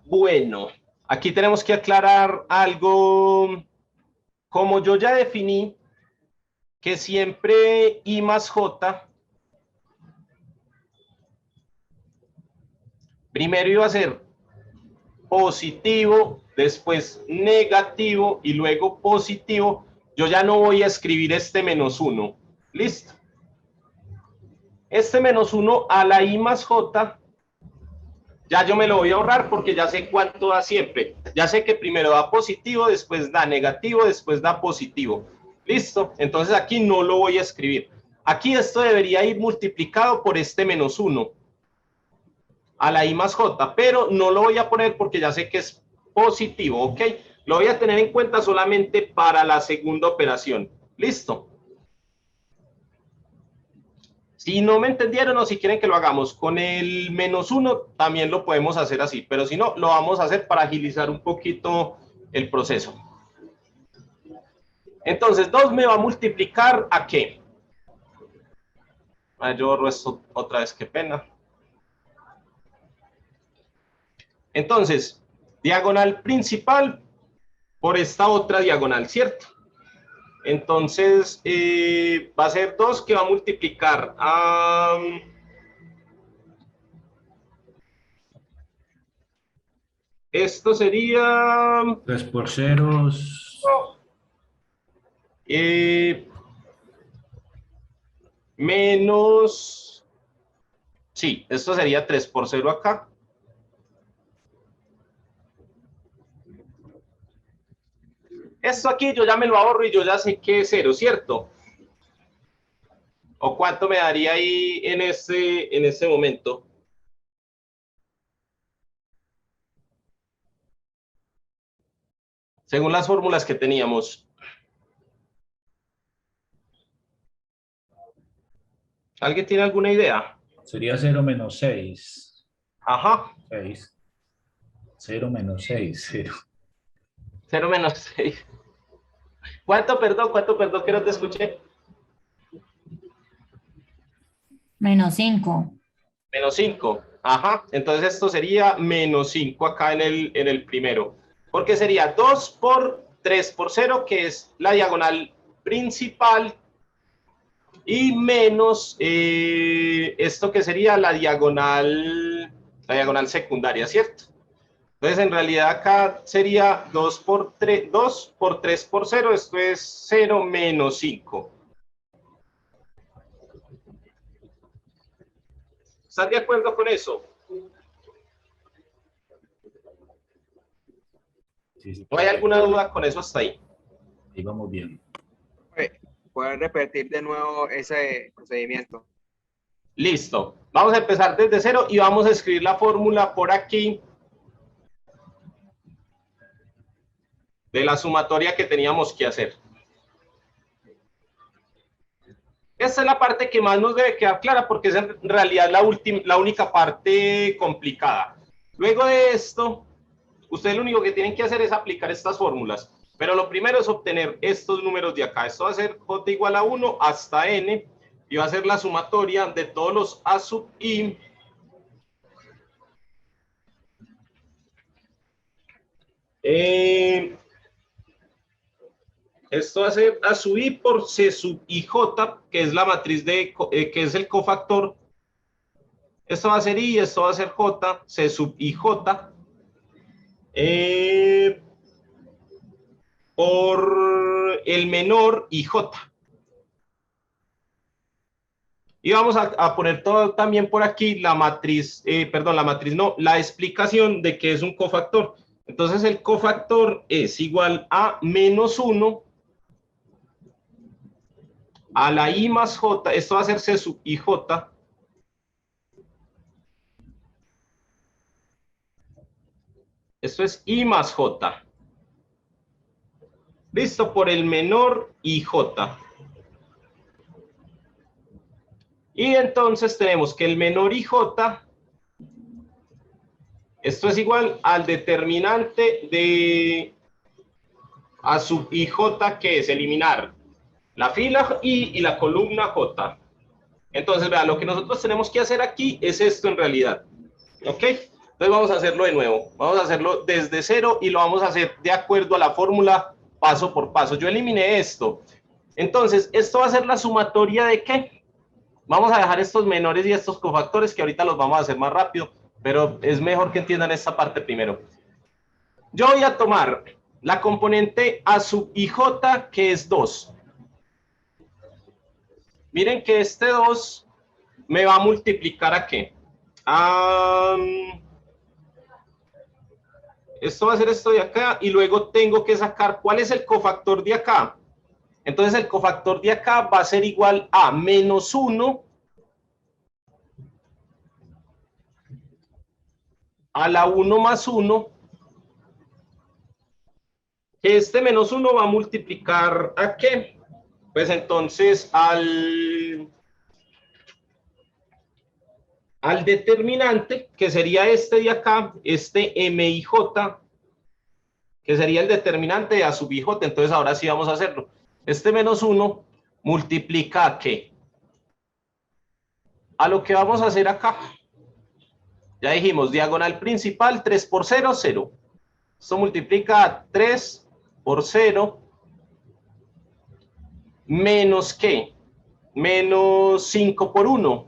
bueno, aquí tenemos que aclarar algo. Como yo ya definí que siempre I más J primero iba a ser positivo, después negativo y luego positivo, yo ya no voy a escribir este menos 1. ¿Listo? Este menos 1 a la I más J, ya yo me lo voy a ahorrar porque ya sé cuánto da siempre. Ya sé que primero da positivo, después da negativo, después da positivo. ¿Listo? Entonces aquí no lo voy a escribir. Aquí esto debería ir multiplicado por este menos 1 a la I más J, pero no lo voy a poner porque ya sé que es positivo, ¿ok? Lo voy a tener en cuenta solamente para la segunda operación. ¿Listo? Si no me entendieron o si quieren que lo hagamos con el menos 1, también lo podemos hacer así, pero si no, lo vamos a hacer para agilizar un poquito el proceso. Entonces, 2 me va a multiplicar ¿a qué? Yo borro esto otra vez, qué pena. Entonces, diagonal principal por esta otra diagonal, ¿cierto? Entonces, va a ser 2 que va a multiplicar a... esto sería... 3 por ceros. Menos... Sí, esto sería 3 por 0 acá. Esto aquí yo ya me lo ahorro y yo ya sé que es 0, ¿cierto? ¿O cuánto me daría ahí en este momento? Según las fórmulas que teníamos. ¿Alguien tiene alguna idea? Sería 0 menos 6. Ajá. 6. 0 menos 6. 0. 0 menos 6. ¿Cuánto, perdón? ¿Cuánto, perdón, que no te escuché? Menos 5. Menos 5. Ajá. Entonces esto sería menos 5 acá en el primero. Porque sería 2 por 3 por 0, que es la diagonal principal, y menos esto que sería la diagonal secundaria, ¿cierto? Entonces en realidad acá sería 2 por 3, 2 por 3 por 0, esto es 0 menos 5. ¿Están de acuerdo con eso? Sí, sí, ¿No hay alguna duda con eso hasta ahí? ahí vamos bien. ¿Puedes repetir de nuevo ese procedimiento? Listo. Vamos a empezar desde cero y vamos a escribir la fórmula por aquí de la sumatoria que teníamos que hacer. Esta es la parte que más nos debe quedar clara porque es en realidad la única parte complicada. Luego de esto, ustedes lo único que tienen que hacer es aplicar estas fórmulas. Pero lo primero es obtener estos números de acá. Esto va a ser j igual a 1 hasta n y va a ser la sumatoria de todos los a sub i Esto va a ser A sub I por C sub IJ, que es la matriz que es el cofactor. Esto va a ser I, esto va a ser J, C sub IJ, por el menor IJ. Y vamos a poner todo también por aquí la matriz, perdón, la matriz no, la explicación de que es un cofactor. Entonces el cofactor es igual a menos 1 a la I más J, esto va a ser C sub IJ, esto es I más J, listo, por el menor IJ. Y entonces tenemos que el menor IJ, esto es igual al determinante de A sub IJ, que es eliminar la fila I y la columna J. Entonces, vean, lo que nosotros tenemos que hacer aquí es esto en realidad. ¿Ok? Entonces vamos a hacerlo de nuevo. Vamos a hacerlo desde cero y lo vamos a hacer de acuerdo a la fórmula paso por paso. Yo eliminé esto. Entonces, esto va a ser la sumatoria de ¿qué? Vamos a dejar estos menores y estos cofactores que ahorita los vamos a hacer más rápido, pero es mejor que entiendan esta parte primero. Yo voy a tomar la componente A sub IJ, que es 2. Miren que este 2 me va a multiplicar ¿a qué? Esto va a ser esto de acá y luego tengo que sacar ¿cuál es el cofactor de acá? Entonces el cofactor de acá va a ser igual a menos 1 a la 1 más 1. Este menos 1 va a multiplicar ¿a qué? Pues entonces al determinante, que sería este de acá, este MIJ, que sería el determinante de A sub IJ. Entonces ahora sí vamos a hacerlo. Este menos 1 multiplica ¿a qué? A lo que vamos a hacer acá. Ya dijimos, diagonal principal, 3 por 0, 0. Esto multiplica 3 por 0 menos ¿qué? Menos 5 por 1.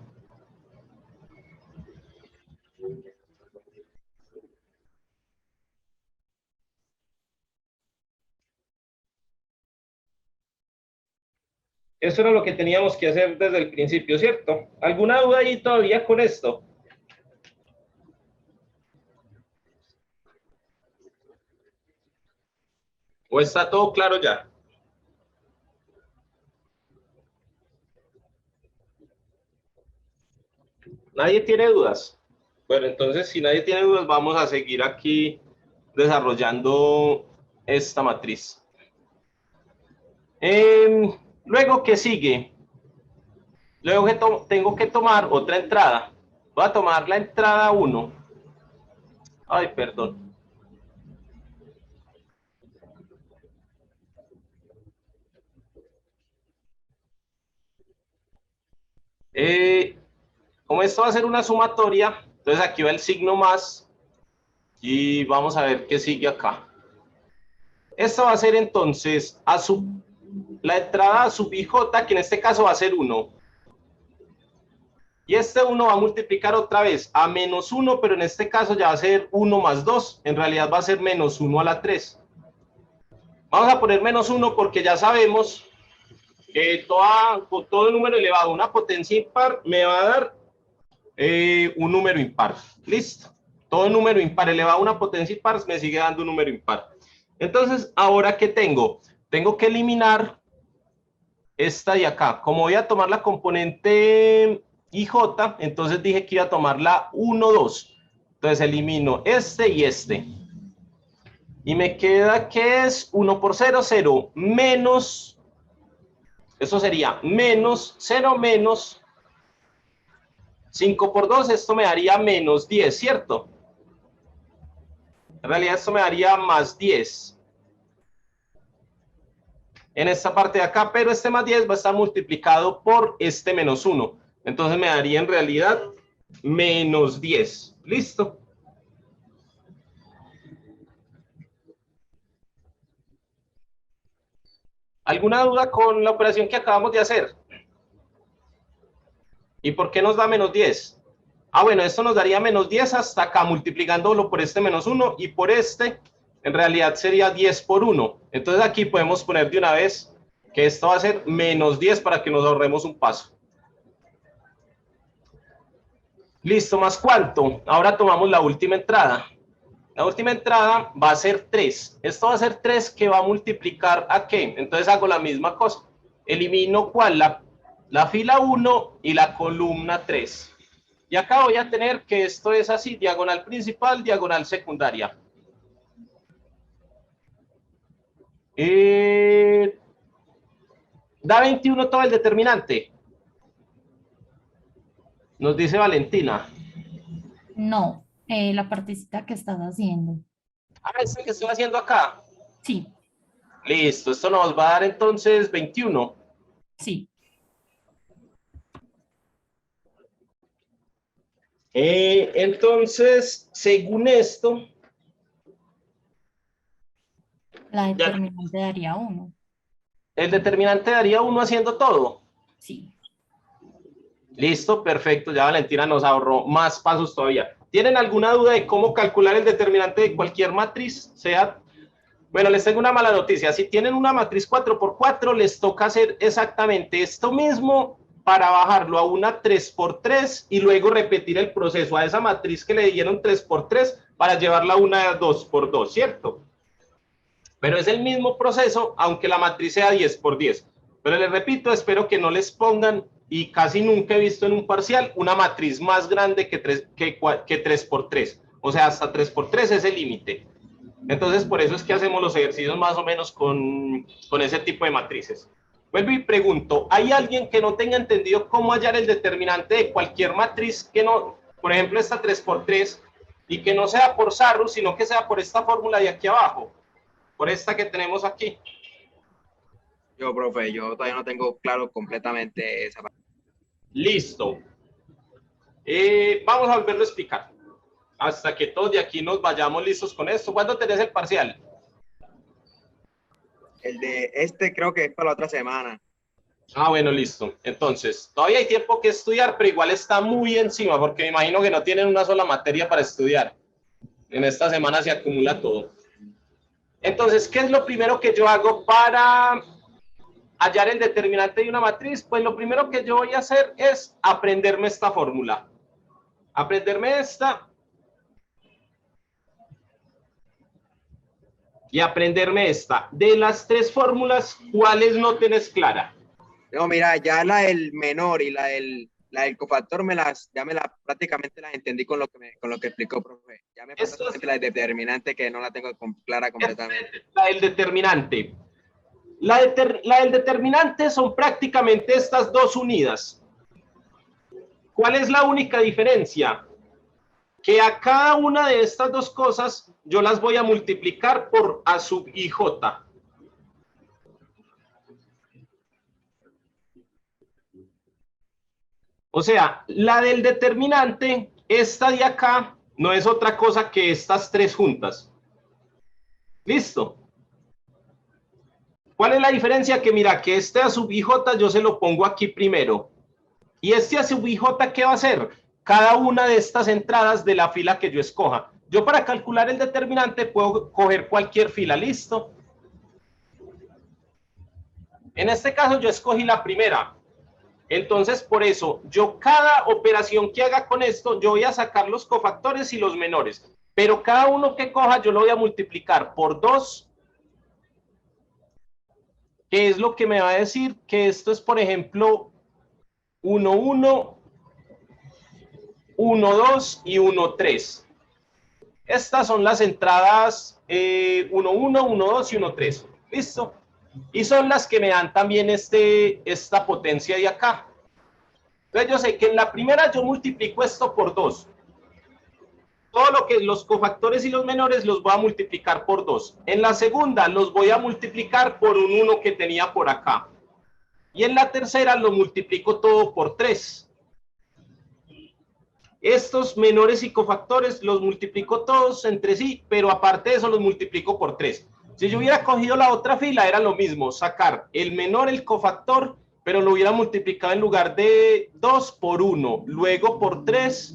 Eso era lo que teníamos que hacer desde el principio, ¿cierto? ¿Alguna duda ahí todavía con esto? ¿O está todo claro ya? ¿Nadie tiene dudas? Bueno, entonces si nadie tiene dudas, vamos a seguir aquí desarrollando esta matriz. Luego, ¿qué sigue? Luego que tengo que tomar otra entrada. Voy a tomar la entrada 1. Ay, perdón. Como esto va a ser una sumatoria, entonces aquí va el signo más y vamos a ver qué sigue acá. Esto va a ser entonces la entrada a sub IJ, que en este caso va a ser 1. Y este 1 va a multiplicar otra vez a menos 1, pero en este caso ya va a ser 1 más 2. En realidad va a ser menos 1 a la 3. Vamos a poner menos 1 porque ya sabemos que todo número elevado a una potencia impar me va a dar un número impar. Listo. Todo número impar elevado a una potencia impar me sigue dando un número impar. Entonces, ¿ahora qué tengo? Tengo que eliminar esta de acá. Como voy a tomar la componente IJ, entonces dije que iba a tomar la 1, 2. Entonces elimino este y este. Y me queda que es 1 por 0, 0, menos, eso sería menos 0 menos 5 por 2, esto me daría menos 10, ¿cierto? En realidad esto me daría más 10. En esta parte de acá, pero este más 10 va a estar multiplicado por este menos 1. Entonces me daría en realidad menos 10. ¿Listo? ¿Alguna duda con la operación que acabamos de hacer? ¿Y por qué nos da menos 10? Ah, bueno, esto nos daría menos 10 hasta acá, multiplicándolo por este menos 1 y por este, en realidad sería 10 por 1. Entonces aquí podemos poner de una vez que esto va a ser menos 10 para que nos ahorremos un paso. Listo, ¿más cuánto? Ahora tomamos la última entrada. La última entrada va a ser 3. Esto va a ser 3 que va a multiplicar ¿a qué? Entonces hago la misma cosa. Elimino ¿cuál? La fila 1 y la columna 3. Y acá voy a tener que esto es así, diagonal principal, diagonal secundaria. Da 21 todo el determinante. Nos dice Valentina. No, la partecita que estás haciendo. Ah, es el que estoy haciendo acá. Sí, Listo, esto nos va a dar entonces 21. sí. Entonces, según esto, La ya, determinante daría 1. el determinante daría 1 haciendo todo. Sí. Listo, perfecto. Ya Valentina nos ahorró más pasos todavía. ¿Tienen alguna duda de cómo calcular el determinante de cualquier matriz? Bueno, les tengo una mala noticia. Si tienen una matriz 4x4, les toca hacer exactamente esto mismo para bajarlo a una 3x3 y luego repetir el proceso a esa matriz que le dieron 3x3 para llevarla a una 2x2, ¿cierto? Pero es el mismo proceso, aunque la matriz sea 10x10. Pero les repito, espero que no les pongan, y casi nunca he visto en un parcial, una matriz más grande que 3x3. O sea, hasta 3x3 es el límite. Entonces, por eso es que hacemos los ejercicios más o menos con ese tipo de matrices. Vuelvo y pregunto, ¿hay alguien que no tenga entendido cómo hallar el determinante de cualquier matriz que no, por ejemplo, esta 3x3, y que no sea por Sarru, sino que sea por esta fórmula de aquí abajo, por esta que tenemos aquí? Yo, profe, yo todavía no tengo claro completamente esa parte. Listo. Vamos a volverlo a explicar. Hasta que todos de aquí nos vayamos listos con esto. ¿Cuándo tenés el parcial? El de este creo que es para la otra semana. Ah, bueno, listo. Entonces, todavía hay tiempo que estudiar, pero igual está muy encima, porque me imagino que no tienen una sola materia para estudiar. En esta semana se acumula todo. Entonces, ¿qué es lo primero que yo hago para hallar el determinante de una matriz? Pues lo primero que yo voy a hacer es aprenderme esta fórmula. Aprenderme esta. Y aprenderme esta. De las tres fórmulas, ¿cuáles no tenés clara? No, mira, ya la del menor y la del cofactor prácticamente las entendí con lo que explicó, profe. Ya me pasó la determinante que no la tengo clara completamente. La del determinante. La del determinante son prácticamente estas dos unidas. ¿Cuál es la única diferencia? Que a cada una de estas dos cosas yo las voy a multiplicar por A sub IJ. O sea, la del determinante, esta de acá, no es otra cosa que estas tres juntas. ¿Listo? ¿Cuál es la diferencia? Que mira, que este A sub IJ yo se lo pongo aquí primero. ¿Y este A sub IJ qué va a hacer? Cada una de estas entradas de la fila que yo escoja. Yo para calcular el determinante puedo coger cualquier fila, ¿listo? En este caso yo escogí la primera. Entonces, por eso, yo cada operación que haga con esto, yo voy a sacar los cofactores y los menores. Pero cada uno que coja, yo lo voy a multiplicar por 2, que es lo que me va a decir que esto es, por ejemplo, 1, 1, 1, 2 y 1, 3. Estas son las entradas 1, 1, 1, 2 y 1, 3. ¿Listo? Y son las que me dan también esta potencia de acá. Entonces yo sé que en la primera yo multiplico esto por 2. Todo lo que es los cofactores y los menores los voy a multiplicar por 2. En la segunda los voy a multiplicar por un 1 que tenía por acá. Y en la tercera lo multiplico todo por 3. Estos menores y cofactores los multiplico todos entre sí, pero aparte de eso los multiplico por 3. Si yo hubiera cogido la otra fila, era lo mismo, sacar el menor, el cofactor, pero lo hubiera multiplicado en lugar de 2 por 1, luego por 3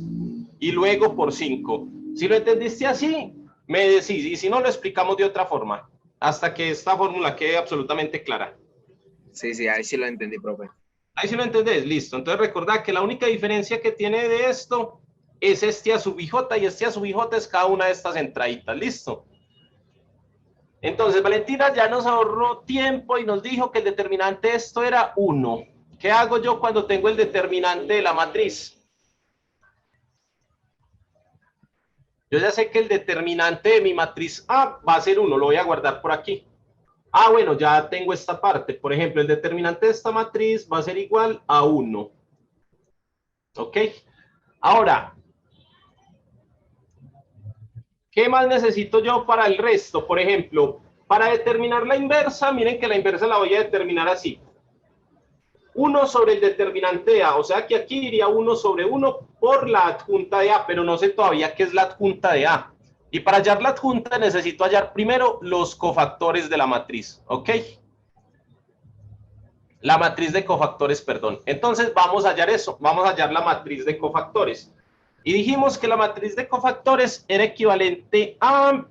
y luego por 5. Si lo entendiste así, me decís, y si no, lo explicamos de otra forma, hasta que esta fórmula quede absolutamente clara. Sí, ahí sí lo entendí, profe. Ahí sí lo entendés, listo. Entonces recordad que la única diferencia que tiene de esto es este a sub ij, y este a sub ij es cada una de estas entraditas, listo. Entonces Valentina ya nos ahorró tiempo y nos dijo que el determinante de esto era 1. ¿Qué hago yo cuando tengo el determinante de la matriz? Yo ya sé que el determinante de mi matriz A va a ser 1, lo voy a guardar por aquí. Ah, bueno, ya tengo esta parte. Por ejemplo, el determinante de esta matriz va a ser igual a 1. ¿Ok? Ahora, ¿qué más necesito yo para el resto? Por ejemplo, para determinar la inversa, miren que la inversa la voy a determinar así. 1 sobre el determinante de A, o sea que aquí iría 1 sobre 1 por la adjunta de A, pero no sé todavía qué es la adjunta de A. Y para hallar la adjunta necesito hallar primero los cofactores de la matriz, ¿ok? La matriz de cofactores, perdón. Entonces vamos a hallar eso, vamos a hallar la matriz de cofactores. Y dijimos que la matriz de cofactores era equivalente a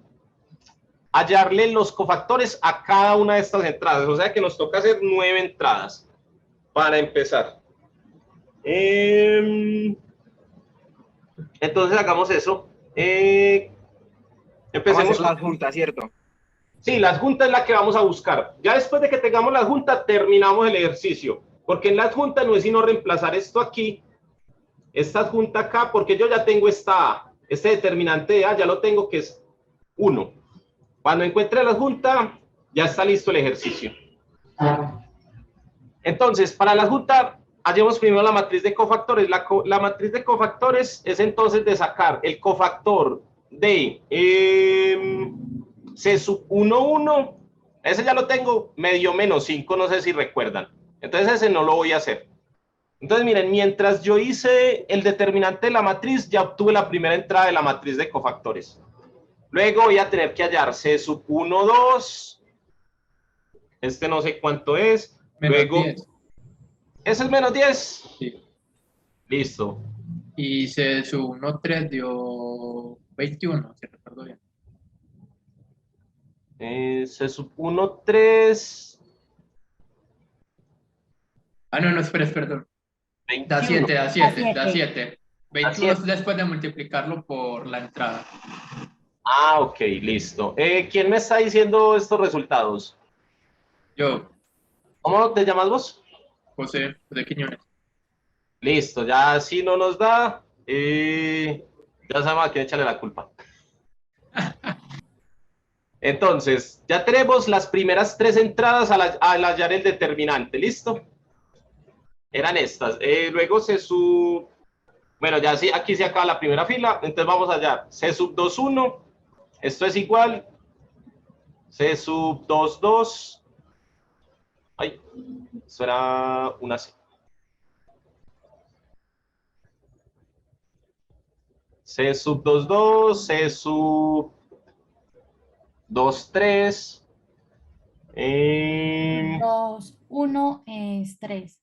hallarle los cofactores a cada una de estas entradas, o sea que nos toca hacer 9 entradas para empezar. Entonces hagamos eso. Empecemos con la adjunta, ¿cierto? Sí, la adjunta es la que vamos a buscar. Ya después de que tengamos la adjunta, terminamos el ejercicio. Porque en la adjunta no es sino reemplazar esto aquí, esta adjunta acá, porque yo ya tengo esta A. Este determinante de A ya lo tengo, que es 1. Cuando encuentre la adjunta, ya está listo el ejercicio. Entonces, para la adjunta, hallemos primero la matriz de cofactores. La matriz de cofactores es entonces de sacar el cofactor de C sub 1, 1. Ese ya lo tengo, medio menos 5, no sé si recuerdan. Entonces ese no lo voy a hacer. Entonces miren, mientras yo hice el determinante de la matriz, ya obtuve la primera entrada de la matriz de cofactores. Luego voy a tener que hallar C sub 1, 2. Este no sé cuánto es. Menos Luego, 10. ¿ese es menos 10? Sí. Listo. Y se sub 1, 3 dio 21, si recuerdo bien. C sub 1, 3. Ah, no, espera, perdón. 21. Da 7. 21 7. después de multiplicarlo por la entrada. Ah, ok, listo. ¿Quién me está diciendo estos resultados? Yo, ¿Cómo te llamas vos? José Quiñones. Listo, ya si no nos da, ya sabemos a quién echarle la culpa. Entonces, ya tenemos las primeras 3 entradas al hallar el determinante, ¿listo? Eran estas. Luego C sub... Bueno, ya sí, aquí se acaba la primera fila, entonces vamos a hallar C sub 2, 1. Esto es igual. C sub 2, 2. Ay, eso era una C. C sub 2, 2, C sub 2, 3. 2, 1 es 3.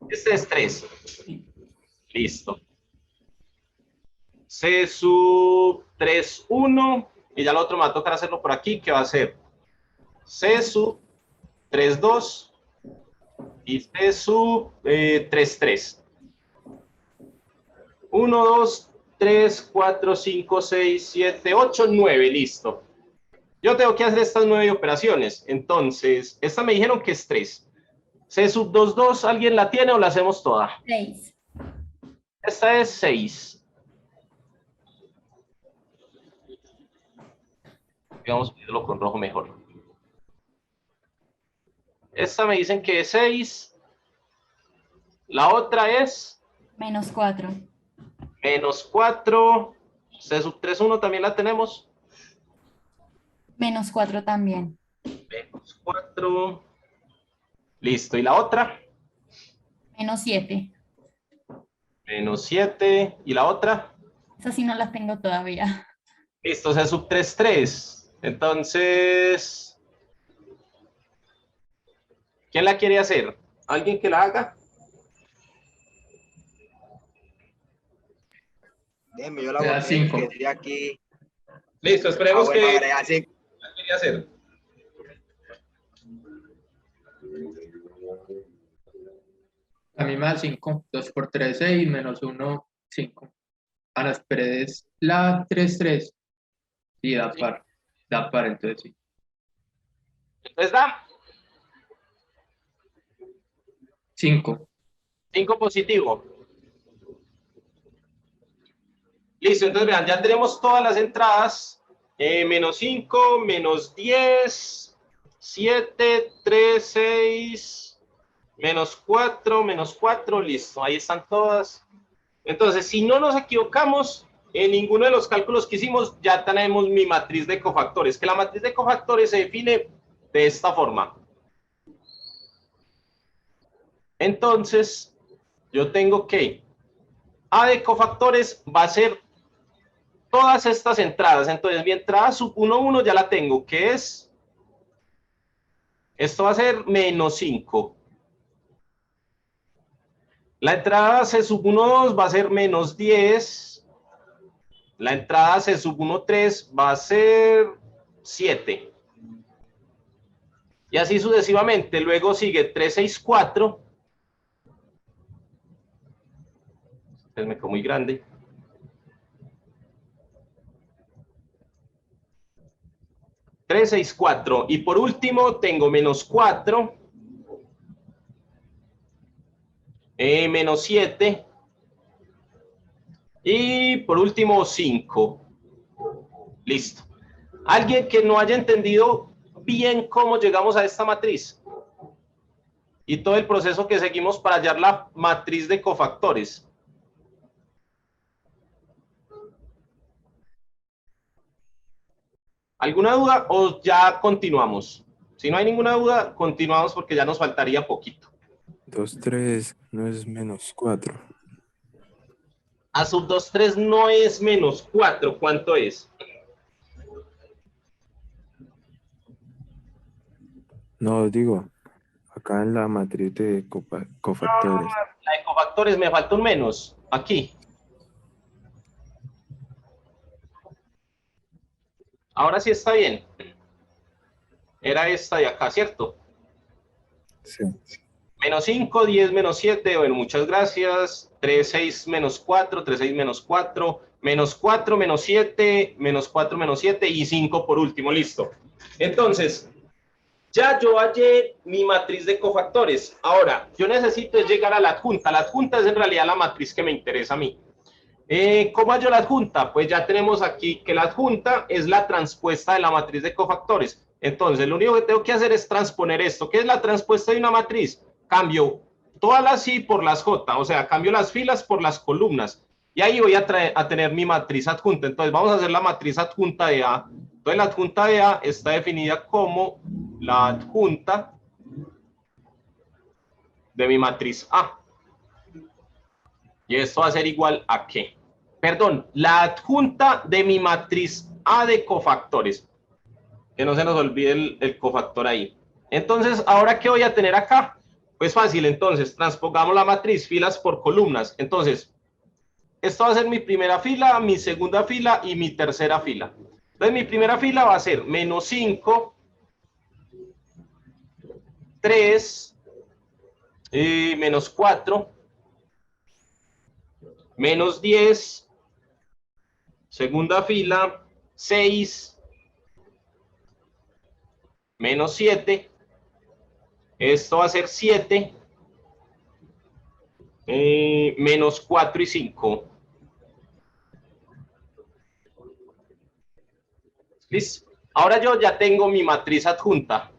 Este es 3. Listo. C sub 3, 1. Y ya lo otro me va a tocar hacerlo por aquí, que va a ser C sub 3, 2 y C sub 3, 3. 1, 2, 3, 4, 5, 6, 7, 8, 9. Listo. Yo tengo que hacer estas 9 operaciones. Entonces, esta me dijeron que es 3. C sub 2, 2, ¿alguien la tiene o la hacemos toda? 6. Esta es 6. Vamos a ponerlo con rojo mejor. Esta me dicen que es 6. La otra es Menos 4. menos 4. C sub 3, 1 también la tenemos. Menos 4 también. Menos 4. Listo. ¿Y la otra? Menos 7. Menos 7. ¿Y la otra? Esa sí no la tengo todavía. Listo. C sub 3, 3. Entonces, ¿quién la quiere hacer? ¿Alguien que la haga? Déjeme, yo la Me da borré, 5. que estoy aquí. Listo, esperemos Bueno, que agrega 5. la quería hacer. A mí me da 5. 2 por 3, 6, menos 1, 5. Ah, no, espere, es la 3, 3. Sí, da Sí. par. Da par, entonces sí. Entonces da 5. 5 positivo. Listo, entonces vean, ya tenemos todas las entradas. Menos 5, menos 10, 7, 3, 6, menos 4, listo, ahí están todas. Entonces, si no nos equivocamos en ninguno de los cálculos que hicimos, ya tenemos mi matriz de cofactores, que la matriz de cofactores se define de esta forma. Entonces, yo tengo que A de cofactores va a ser todas estas entradas. Entonces, mi entrada sub 1, 1 ya la tengo, que es, esto va a ser menos 5. La entrada C sub 1, 2 va a ser menos 10. La entrada C sub 1, 3 va a ser 7. Y así sucesivamente. Luego sigue 3, 6, 4. Este me quedó muy grande. 3, 6, 4. Y por último tengo menos 4. Menos 7. Y por último 5. Listo. ¿Alguien que no haya entendido bien cómo llegamos a esta matriz? Y todo el proceso que seguimos para hallar la matriz de cofactores. ¿Alguna duda o ya continuamos? Si no hay ninguna duda, continuamos porque ya nos faltaría poquito. 2, 3 no es menos 4. A sub 2, 3 no es menos 4. ¿Cuánto es? No, digo, acá en la matriz de cofactores. La de cofactores me falta un menos. Aquí. Ahora sí está bien. Era esta de acá, ¿cierto? Sí. Menos 5, 10 menos 7. Bueno, muchas gracias. 3, 6 menos 4, 3, 6 menos 4. Menos 4 menos 7, menos 4 menos 7 y 5 por último. Listo. Entonces, ya yo hallé mi matriz de cofactores. Ahora, yo necesito llegar a la adjunta. La adjunta es en realidad la matriz que me interesa a mí. ¿Cómo hallo la adjunta? Pues ya tenemos aquí que la adjunta es la transpuesta de la matriz de cofactores. Entonces, lo único que tengo que hacer es transponer esto. ¿Qué es la transpuesta de una matriz? Cambio todas las I por las J, o sea, cambio las filas por las columnas. Y ahí voy a tener mi matriz adjunta. Entonces, vamos a hacer la matriz adjunta de A. Entonces, la adjunta de A está definida como la adjunta de mi matriz A. Y esto va a ser igual a ¿qué? Perdón, la adjunta de mi matriz A de cofactores. Que no se nos olvide el cofactor ahí. Entonces, ¿ahora qué voy a tener acá? Pues fácil, entonces, transpongamos la matriz, filas por columnas. Entonces, esto va a ser mi primera fila, mi segunda fila y mi tercera fila. Entonces, mi primera fila va a ser menos 5, 3, menos 4, menos 10, segunda fila, 6, menos 7, esto va a ser 7, menos 4 y 5. Listo. Ahora yo ya tengo mi matriz adjunta.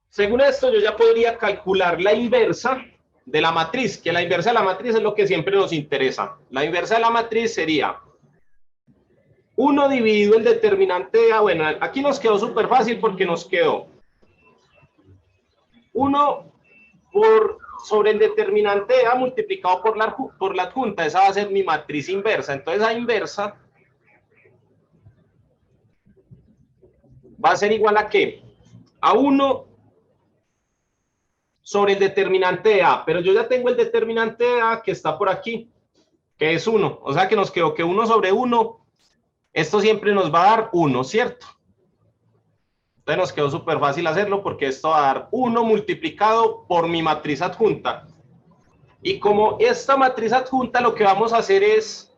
Según esto, yo ya podría calcular la inversa de la matriz, que la inversa de la matriz es lo que siempre nos interesa. La inversa de la matriz sería 1 dividido el determinante de A. Bueno, aquí nos quedó súper fácil porque nos quedó 1 sobre el determinante de A multiplicado por la adjunta. Esa va a ser mi matriz inversa. Entonces, A inversa va a ser igual a ¿qué? A 1 sobre el determinante de A. Pero yo ya tengo el determinante de A que está por aquí, que es 1. O sea que nos quedó que 1 sobre 1, esto siempre nos va a dar 1, ¿cierto? Entonces nos quedó súper fácil hacerlo porque esto va a dar 1 multiplicado por mi matriz adjunta. Y como esta matriz adjunta, lo que vamos a hacer es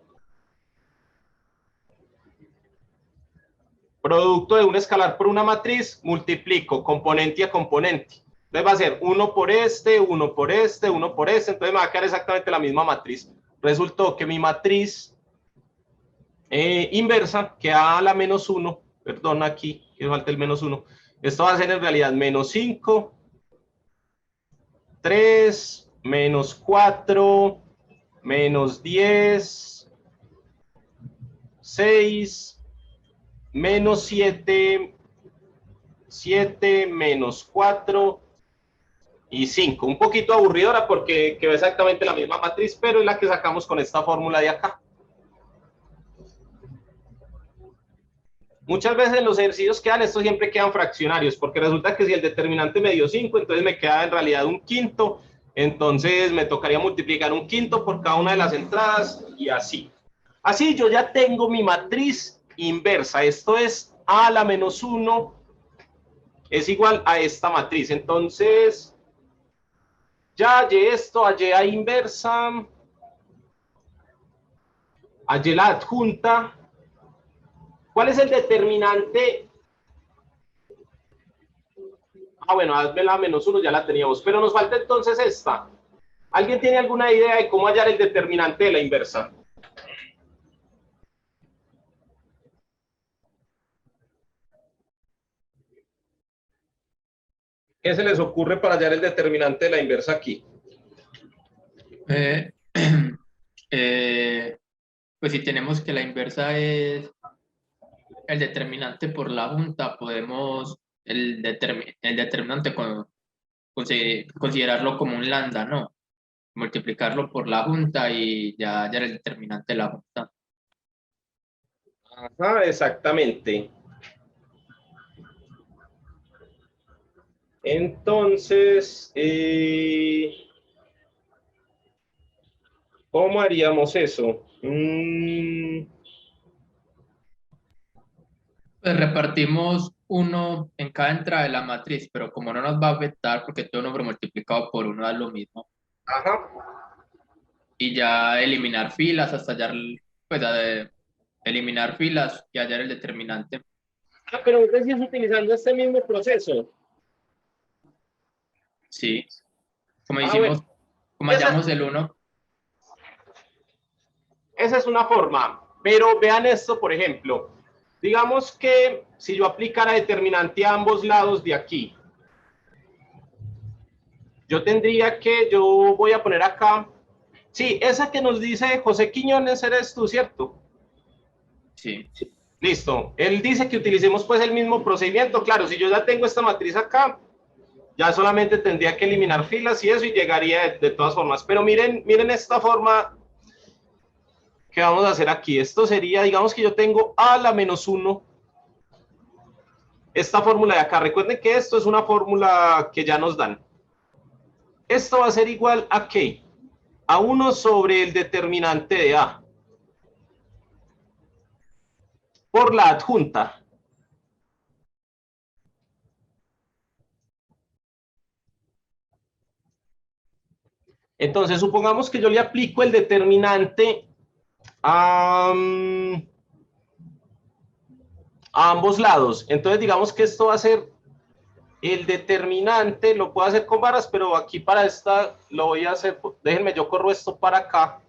producto de un escalar por una matriz, multiplico componente a componente. Entonces va a ser 1 por este, 1 por este, 1 por este. Entonces me va a quedar exactamente la misma matriz. Resultó que mi matriz inversa, que a la menos 1, perdón, aquí, que falta el menos 1. Esto va a ser en realidad menos 5, 3, menos 4, menos 10, 6, menos 7, 7, menos 4 y 5. Un poquito aburridora porque quedó exactamente la misma matriz, pero es la que sacamos con esta fórmula de acá. Muchas veces en los ejercicios que dan, estos siempre quedan fraccionarios, porque resulta que si el determinante me dio 5, entonces me queda en realidad un quinto, entonces me tocaría multiplicar un quinto por cada una de las entradas y así. Así yo ya tengo mi matriz inversa, esto es A a la menos 1 es igual a esta matriz, entonces ya hallé esto, hallé A inversa, hallé la adjunta. ¿Cuál es el determinante? Bueno, hazme la menos 1, ya la teníamos, pero nos falta entonces esta. ¿Alguien tiene alguna idea de cómo hallar el determinante de la inversa? ¿Qué se les ocurre para hallar el determinante de la inversa aquí? Pues si tenemos que la inversa es el determinante por la junta, podemos el determinante considerarlo como un lambda, ¿no? Multiplicarlo por la junta y ya hallar el determinante de la junta. Ajá, exactamente. Entonces, ¿cómo haríamos eso? Pues repartimos 1 en cada entrada de la matriz, pero como no nos va a afectar porque todo número multiplicado por 1 da lo mismo. Ajá. Y ya eliminar filas hasta hallar, pues eliminar filas y hallar el determinante. Pero entonces es utilizando este mismo proceso. Sí, como hicimos, bueno. como hallamos el 1. Esa es una forma, pero vean esto, por ejemplo. Digamos que si yo aplicara determinante a ambos lados de aquí, yo tendría que, yo voy a poner acá, sí, esa que nos dice José Quiñones, eres tú, ¿cierto? Sí. Listo. Él dice que utilicemos pues el mismo procedimiento. Claro, si yo ya tengo esta matriz acá, ya solamente tendría que eliminar filas y eso y llegaría de todas formas. Pero miren esta forma que vamos a hacer aquí. Esto sería, digamos que yo tengo A a la menos 1. Esta fórmula de acá. Recuerden que esto es una fórmula que ya nos dan. Esto va a ser igual a ¿qué? A 1 sobre el determinante de A por la adjunta. Entonces, supongamos que yo le aplico el determinante a ambos lados. Entonces, digamos que esto va a ser el determinante, lo puedo hacer con varas, pero aquí para esta lo voy a hacer, déjenme, yo corro esto para acá.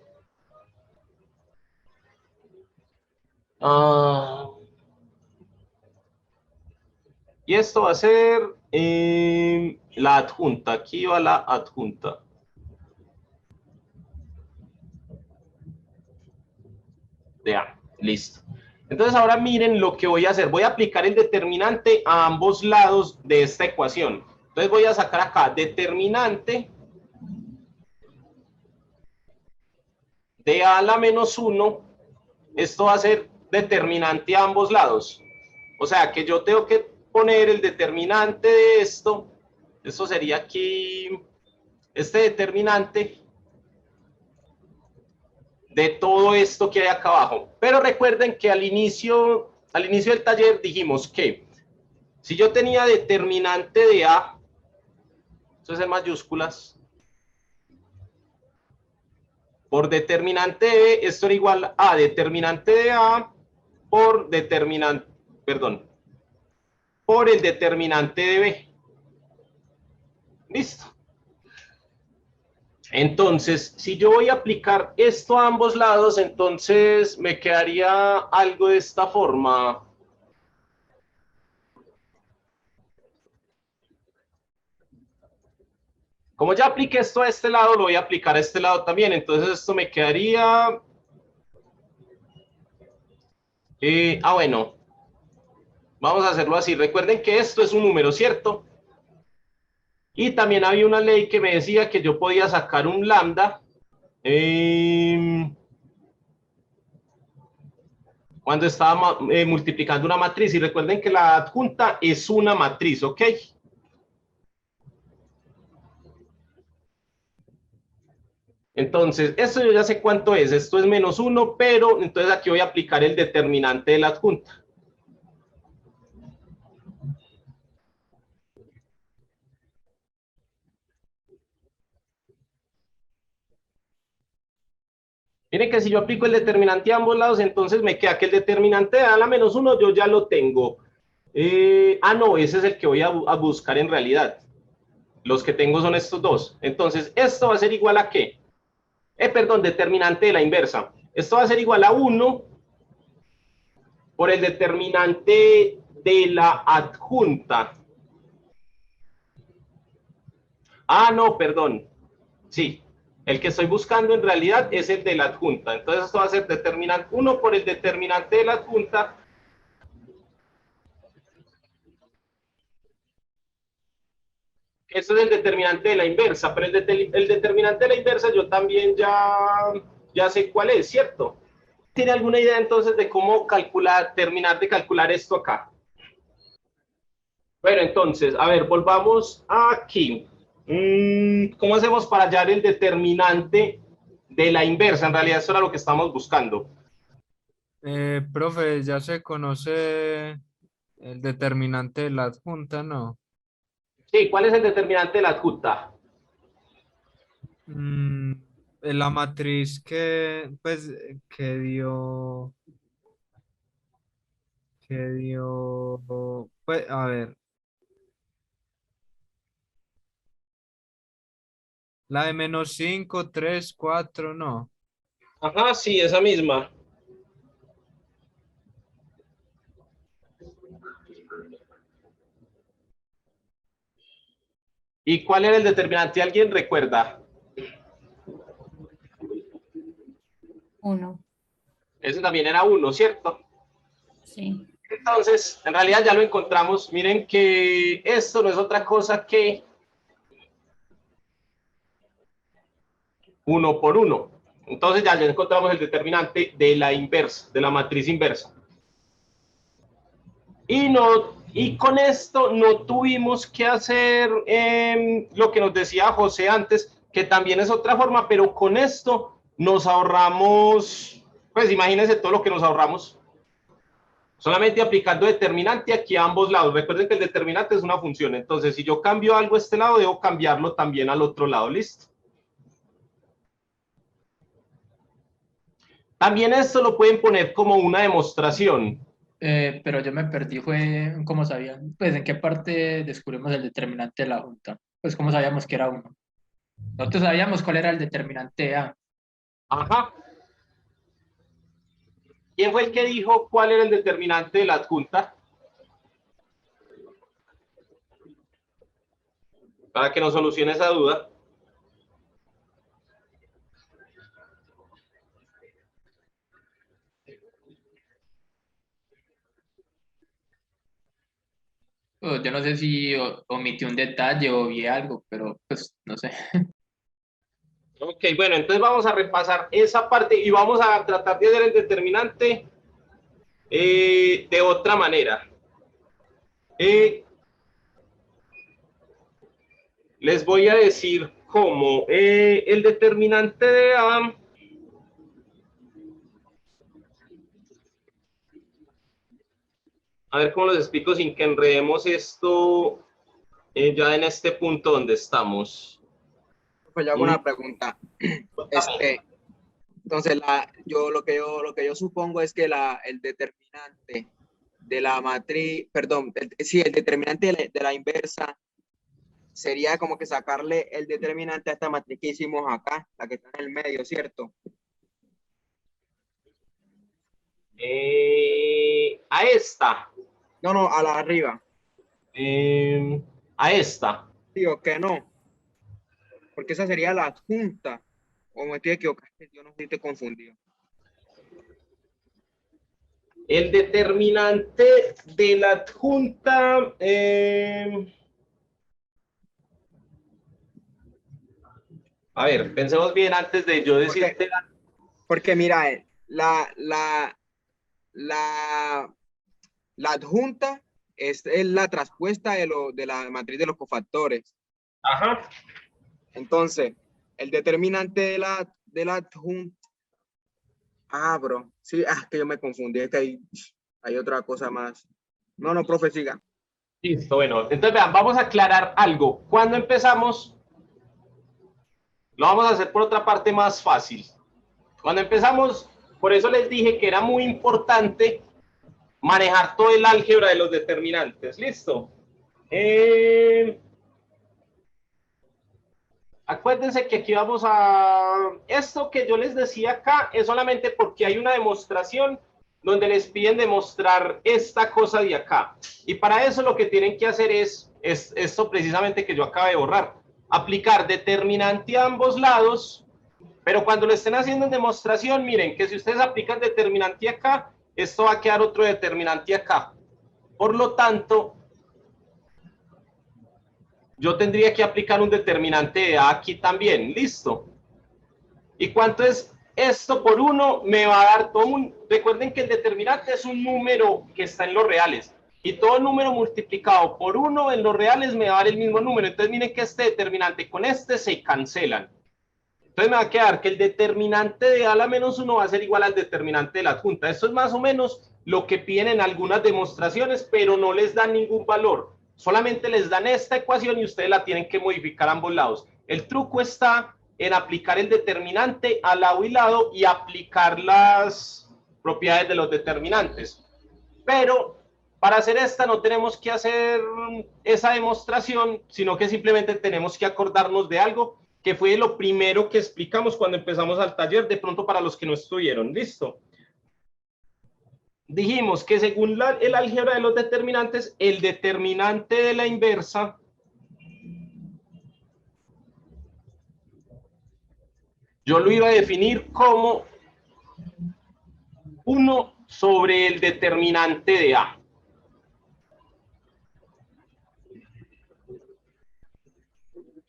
Y esto va a ser la adjunta, aquí va la adjunta. Ya, listo. Entonces ahora miren lo que voy a hacer. Voy a aplicar el determinante a ambos lados de esta ecuación. Entonces voy a sacar acá determinante de a la menos 1. Esto va a ser determinante a ambos lados. O sea que yo tengo que poner el determinante de esto. Esto sería aquí, este determinante de todo esto que hay acá abajo. Pero recuerden que al inicio del taller dijimos que si yo tenía determinante de A, eso es en mayúsculas, por determinante de B, esto era igual a determinante de A por determinante, perdón, por el determinante de B. Listo. Entonces, si yo voy a aplicar esto a ambos lados, entonces me quedaría algo de esta forma. Como ya apliqué esto a este lado, lo voy a aplicar a este lado también. Entonces esto me quedaría... bueno, vamos a hacerlo así. Recuerden que esto es un número, ¿cierto? Y también había una ley que me decía que yo podía sacar un lambda cuando estaba multiplicando una matriz. Y recuerden que la adjunta es una matriz, ¿ok? Entonces, esto yo ya sé cuánto es. Esto es menos 1, pero entonces aquí voy a aplicar el determinante de la adjunta. Miren que si yo aplico el determinante a ambos lados, entonces me queda que el determinante de a la menos 1 yo ya lo tengo. No, ese es el que voy a buscar en realidad. Los que tengo son estos dos. Entonces, esto va a ser igual a ¿qué? Perdón, determinante de la inversa. Esto va a ser igual a 1 por el determinante de la adjunta. No, perdón. Sí, el que estoy buscando en realidad es el de la adjunta. Entonces esto va a ser determinante 1 por el determinante de la adjunta. Esto es el determinante de la inversa, pero el determinante de la inversa yo también ya sé cuál es, ¿cierto? ¿Tiene alguna idea entonces de cómo terminar de calcular esto acá? Bueno, entonces, a ver, volvamos aquí. ¿Cómo hacemos para hallar el determinante de la inversa? En realidad eso era lo que estamos buscando. Profe, ya se conoce el determinante de la adjunta, ¿no? Sí, ¿cuál es el determinante de la adjunta? Mm, la matriz que, pues, pues, a ver, la de menos 5 3 4 no. Ajá, sí, esa misma. ¿Y cuál era el determinante? ¿Alguien recuerda? 1. Ese también era 1, ¿cierto? Sí. Entonces, en realidad ya lo encontramos. Miren que esto no es otra cosa que 1 por 1. Entonces ya encontramos el determinante de la inversa, de la matriz inversa. Y con esto no tuvimos que hacer lo que nos decía José antes, que también es otra forma, pero con esto nos ahorramos, pues imagínense todo lo que nos ahorramos. Solamente aplicando determinante aquí a ambos lados. Recuerden que el determinante es una función. Entonces, si yo cambio algo a este lado, debo cambiarlo también al otro lado. ¿Listo? También esto lo pueden poner como una demostración. Pero yo me perdí, fue cómo sabían, pues en qué parte descubrimos el determinante de la junta. Pues cómo sabíamos que era uno. Nosotros sabíamos cuál era el determinante A. Ajá. ¿Quién fue el que dijo cuál era el determinante de la adjunta? Para que nos solucione esa duda. Pues, yo no sé si omití un detalle o vi algo, pero pues no sé. Ok, bueno, entonces vamos a repasar esa parte y vamos a tratar de hacer el determinante de otra manera. Les voy a decir cómo el determinante de A. A ver cómo los explico sin que enredemos esto ya en este punto donde estamos. Pues yo hago una pregunta. Entonces, lo que yo supongo es que el determinante de la matriz, perdón, el determinante de la inversa sería como que sacarle el determinante a esta matriz que hicimos acá, la que está en el medio, ¿cierto? A esta. No, a la arriba. A esta. Digo que no, porque esa sería la adjunta. O me estoy equivocando, yo no estoy confundido. El determinante de la adjunta. A ver, pensemos bien antes de yo decirte. Porque mira, la adjunta es la traspuesta de la matriz de los cofactores. Ajá. Entonces, el determinante de la adjunta. Ah, bro. Sí, que yo me confundí. Es que hay otra cosa más. No, profe, siga. Listo, bueno. Entonces, vean, vamos a aclarar algo. Cuando empezamos, lo vamos a hacer por otra parte más fácil. Cuando empezamos, por eso les dije que era muy importante manejar todo el álgebra de los determinantes. ¿Listo? Acuérdense que aquí vamos a... Esto que yo les decía acá es solamente porque hay una demostración donde les piden demostrar esta cosa de acá. Y para eso lo que tienen que hacer es esto precisamente que yo acabo de borrar. Aplicar determinante a ambos lados, pero cuando lo estén haciendo en demostración, miren que si ustedes aplican determinante acá, esto va a quedar otro determinante acá. Por lo tanto, yo tendría que aplicar un determinante de A aquí también. ¿Listo? ¿Y cuánto es esto por 1? Me va a dar todo un... Recuerden que el determinante es un número que está en los reales. Y todo número multiplicado por 1 en los reales me va a dar el mismo número. Entonces miren que este determinante con este se cancelan. Entonces me va a quedar que el determinante de A a la menos 1 va a ser igual al determinante de la adjunta. Esto es más o menos lo que piden en algunas demostraciones, pero no les dan ningún valor. Solamente les dan esta ecuación y ustedes la tienen que modificar a ambos lados. El truco está en aplicar el determinante a lado y lado y aplicar las propiedades de los determinantes. Pero para hacer esta no tenemos que hacer esa demostración, sino que simplemente tenemos que acordarnos de algo que fue lo primero que explicamos cuando empezamos al taller, de pronto para los que no estuvieron. ¿Listo? Dijimos que según el álgebra de los determinantes, el determinante de la inversa yo lo iba a definir como 1 sobre el determinante de A.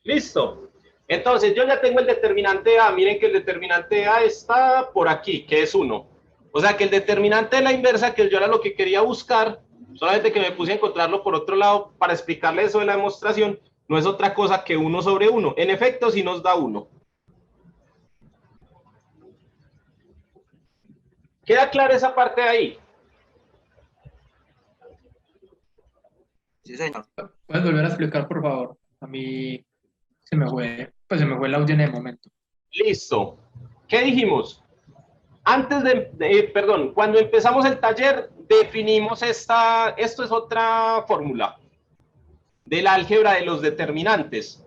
¿Listo? Entonces, yo ya tengo el determinante de A. Miren que el determinante de A está por aquí, que es 1. O sea que el determinante de la inversa, que yo era lo que quería buscar, solamente que me puse a encontrarlo por otro lado para explicarle eso de la demostración, no es otra cosa que 1 sobre 1. En efecto, sí nos da 1. ¿Queda clara esa parte de ahí? Sí, señor. ¿Puedes volver a explicar, por favor? A mí se me fue el audio en el momento. Listo. ¿Qué dijimos? Antes perdón, cuando empezamos el taller definimos esto es otra fórmula del álgebra de los determinantes,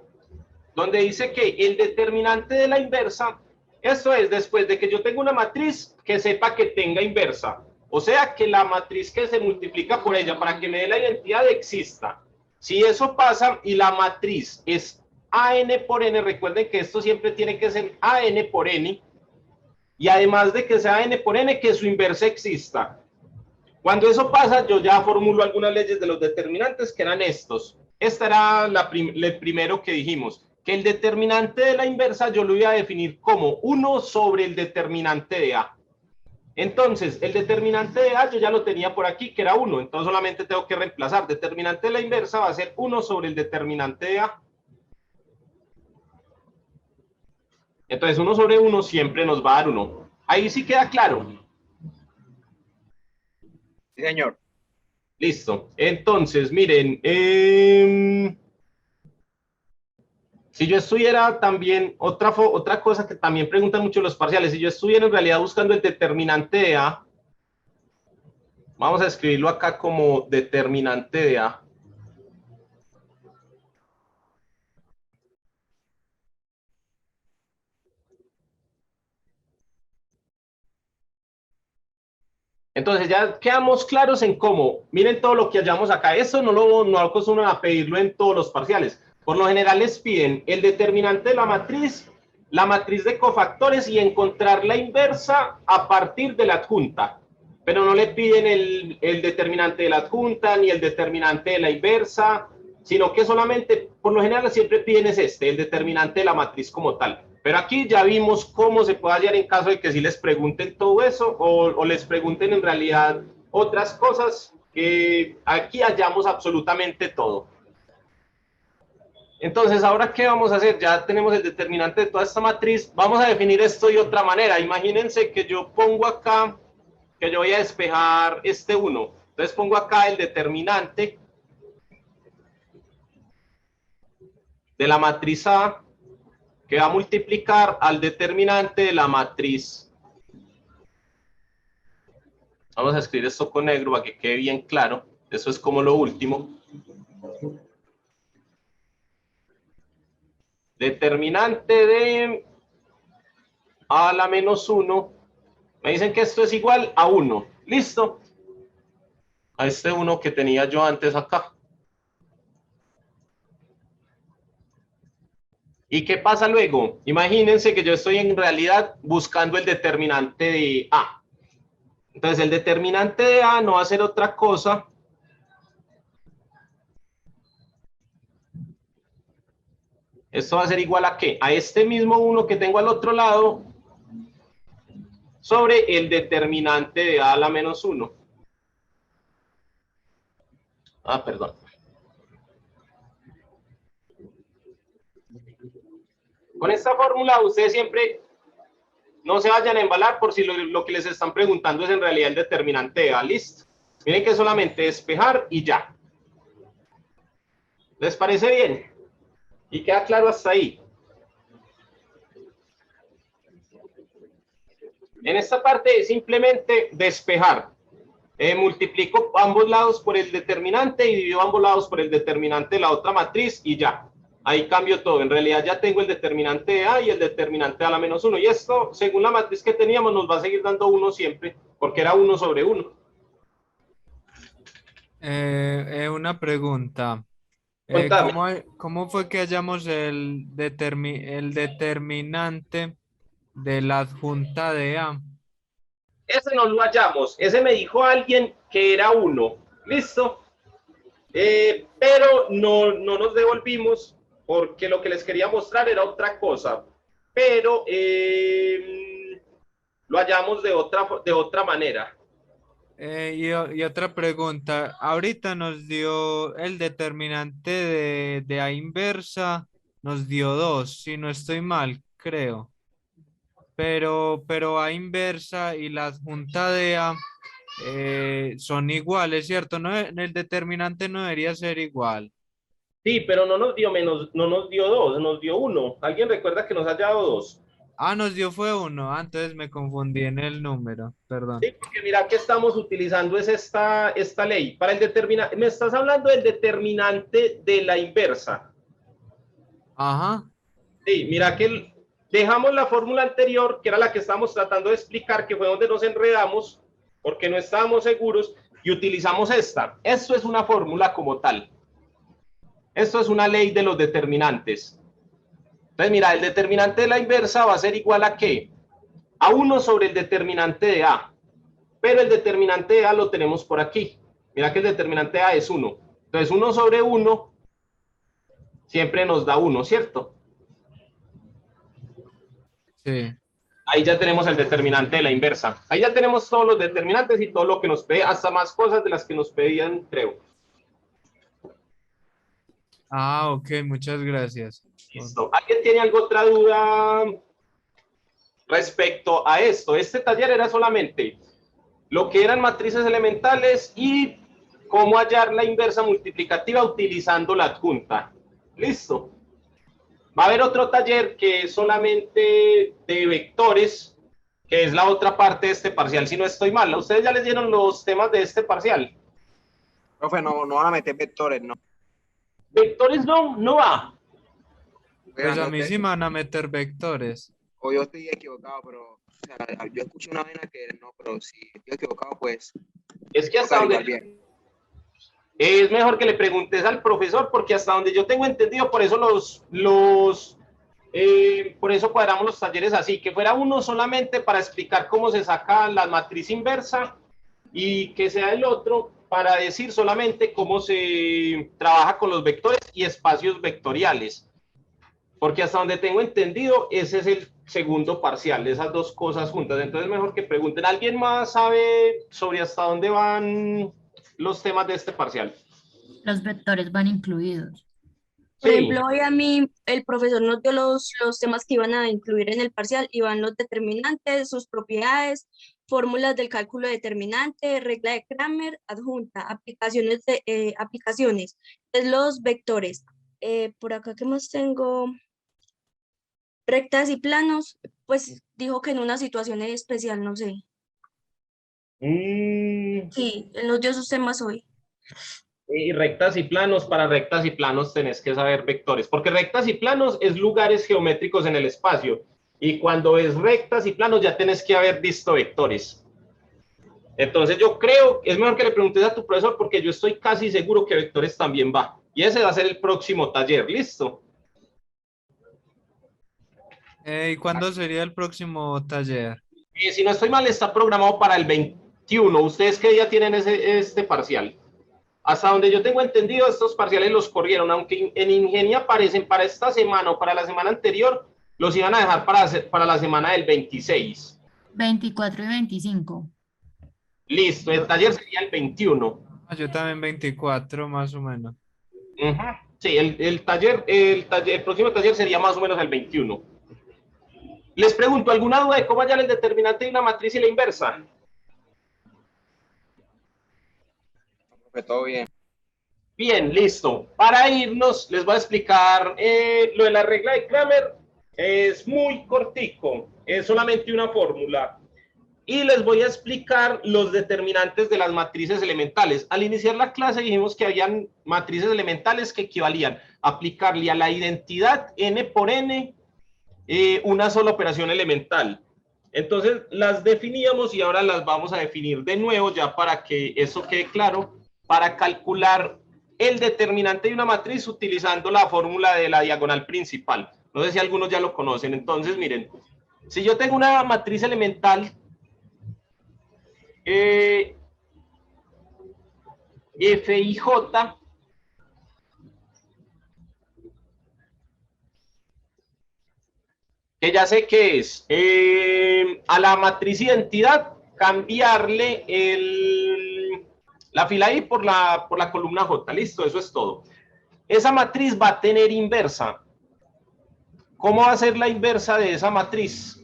donde dice que el determinante de la inversa, esto es después de que yo tenga una matriz que sepa que tenga inversa, o sea que la matriz que se multiplica por ella para que me dé la identidad exista. Si eso pasa y la matriz es AN por N, recuerden que esto siempre tiene que ser AN por N, y además de que sea N por N, que su inversa exista. Cuando eso pasa, yo ya formulo algunas leyes de los determinantes que eran estos. Este era el primero que dijimos, que el determinante de la inversa yo lo iba a definir como 1 sobre el determinante de A. Entonces, el determinante de A yo ya lo tenía por aquí, que era 1. Entonces solamente tengo que reemplazar. Determinante de la inversa va a ser 1 sobre el determinante de A. Entonces 1 sobre 1 siempre nos va a dar 1. Ahí sí queda claro. Sí, señor. Listo. Entonces, miren, si yo estuviera también, otra cosa que también preguntan mucho los parciales, si yo estuviera en realidad buscando el determinante de A, vamos a escribirlo acá como determinante de A. Entonces ya quedamos claros en cómo, miren todo lo que hallamos acá, eso no acostumbran a pedirlo en todos los parciales. Por lo general les piden el determinante de la matriz de cofactores y encontrar la inversa a partir de la adjunta. Pero no le piden el determinante de la adjunta ni el determinante de la inversa, sino que solamente, por lo general siempre piden es el determinante de la matriz como tal. Pero aquí ya vimos cómo se puede hallar en caso de que sí les pregunten todo eso o les pregunten en realidad otras cosas, que aquí hallamos absolutamente todo. Entonces, ¿ahora qué vamos a hacer? Ya tenemos el determinante de toda esta matriz. Vamos a definir esto de otra manera. Imagínense que yo pongo acá, que yo voy a despejar este 1. Entonces pongo acá el determinante de la matriz A, que va a multiplicar al determinante de la matriz. Vamos a escribir esto con negro para que quede bien claro. Eso es como lo último. Determinante de A a la menos 1. Me dicen que esto es igual a 1. ¿Listo? A este 1 que tenía yo antes acá. ¿Y qué pasa luego? Imagínense que yo estoy en realidad buscando el determinante de A. Entonces el determinante de A no va a ser otra cosa esto va a ser igual a ¿qué? A este mismo 1 que tengo al otro lado sobre el determinante de A a la menos 1. Ah, perdón. Con esta fórmula ustedes siempre no se vayan a embalar por si lo que les están preguntando es en realidad el determinante de A. Listo. Miren que es solamente despejar y ya. ¿Les parece bien? Y queda claro hasta ahí. En esta parte es simplemente despejar. Multiplico ambos lados por el determinante y divido ambos lados por el determinante de la otra matriz y ya. Ahí cambio todo. En realidad ya tengo el determinante de A y el determinante de A a la menos 1. Y esto, según la matriz que teníamos, nos va a seguir dando 1 siempre, porque era 1 sobre 1. Una pregunta. ¿Cómo fue que hallamos el determinante de la adjunta de A? Ese no lo hallamos. Ese me dijo alguien que era 1. ¿Listo? Pero no nos devolvimos porque lo que les quería mostrar era otra cosa. Pero lo hallamos de otra manera. Y otra pregunta. Ahorita nos dio el determinante de A inversa, nos dio 2, si no estoy mal, creo. Pero A inversa y la adjunta de A son iguales, ¿cierto? No, el determinante no debería ser igual. Sí, pero no nos dio 2, nos dio 1. ¿Alguien recuerda que nos ha dado 2? Ah, nos dio fue 1. Antes me confundí en el número, perdón. Sí, porque mira que estamos utilizando es esta ley. Para el determinante, me estás hablando del determinante de la inversa. Ajá. Sí, mira que dejamos la fórmula anterior, que era la que estábamos tratando de explicar, que fue donde nos enredamos, porque no estábamos seguros, y utilizamos esta. Esto es una fórmula como tal. Esto es una ley de los determinantes. Entonces, mira, el determinante de la inversa va a ser igual a ¿qué? A 1 sobre el determinante de A. pero el determinante de A lo tenemos por aquí. Mira que el determinante de A es 1. Entonces 1 sobre 1 siempre nos da 1, ¿cierto? Sí. Ahí ya tenemos el determinante de la inversa. Ahí ya tenemos todos los determinantes y todo lo que nos pide, hasta más cosas de las que nos pedían, creo. Ah, ok, muchas gracias. Listo. ¿Alguien tiene alguna otra duda respecto a esto? Este taller era solamente lo que eran matrices elementales y cómo hallar la inversa multiplicativa utilizando la adjunta. Listo. Va a haber otro taller que es solamente de vectores, que es la otra parte de este parcial, si no estoy mal. ¿Ustedes ya les dieron los temas de este parcial? Profe, no van a meter vectores, no. Vectores no va. Pues a mí sí me van a meter vectores. O yo estoy equivocado, pero o sea, yo escuché una vaina que no, pero si estoy equivocado, pues Es que hasta toca donde averiguar bien. es mejor que le preguntes al profesor, porque hasta donde yo tengo entendido, por eso por eso cuadramos los talleres así, que fuera uno solamente para explicar cómo se saca la matriz inversa y que sea el otro para decir solamente cómo se trabaja con los vectores y espacios vectoriales. Porque hasta donde tengo entendido, ese es el segundo parcial, esas dos cosas juntas. Entonces, mejor que pregunten. ¿Alguien más sabe sobre hasta dónde van los temas de este parcial? Los vectores van incluidos. Por Sí. ejemplo, hoy a mí el profesor nos dio los temas que iban a incluir en el parcial, iban los determinantes, sus propiedades, fórmulas del cálculo determinante, regla de Kramer, adjunta, aplicaciones, es los vectores. Por acá, ¿qué más tengo? Rectas y planos, pues dijo que en una situación especial, no sé. Sí, él nos dio sus temas hoy. Y rectas y planos, para rectas y planos tenés que saber vectores, porque rectas y planos es lugares geométricos en el espacio, y cuando es rectas y planos ya tenés que haber visto vectores. Entonces yo creo que es mejor que le preguntes a tu profesor, porque yo estoy casi seguro que vectores también va, y ese va a ser el próximo taller, ¿listo? ¿Y cuándo sería el próximo taller? Si no estoy mal, está programado para el 21. ¿Ustedes qué día tienen este parcial? Hasta donde yo tengo entendido, estos parciales los corrieron, aunque en Ingenia aparecen para esta semana o para la semana anterior, los iban a dejar para la semana del 26. 24 y 25. Listo, el taller sería el 21. Yo también 24, más o menos. Sí, el próximo taller sería más o menos el 21. Les pregunto, ¿alguna duda de cómo hallar el determinante de una matriz y la inversa? Profe, todo bien. Bien, listo. Para irnos, les voy a explicar lo de la regla de Kramer. Es muy cortico, es solamente una fórmula. Y les voy a explicar los determinantes de las matrices elementales. Al iniciar la clase dijimos que habían matrices elementales que equivalían a aplicarle a la identidad n por n una sola operación elemental. Entonces las definíamos y ahora las vamos a definir de nuevo ya para que eso quede claro, para calcular el determinante de una matriz utilizando la fórmula de la diagonal principal. No sé si algunos ya lo conocen. Entonces, miren, si yo tengo una matriz elemental F y J, que ya sé que es a la matriz identidad cambiarle la fila I por la columna J. Listo, eso es todo. Esa matriz va a tener inversa. ¿Cómo va a ser la inversa de esa matriz?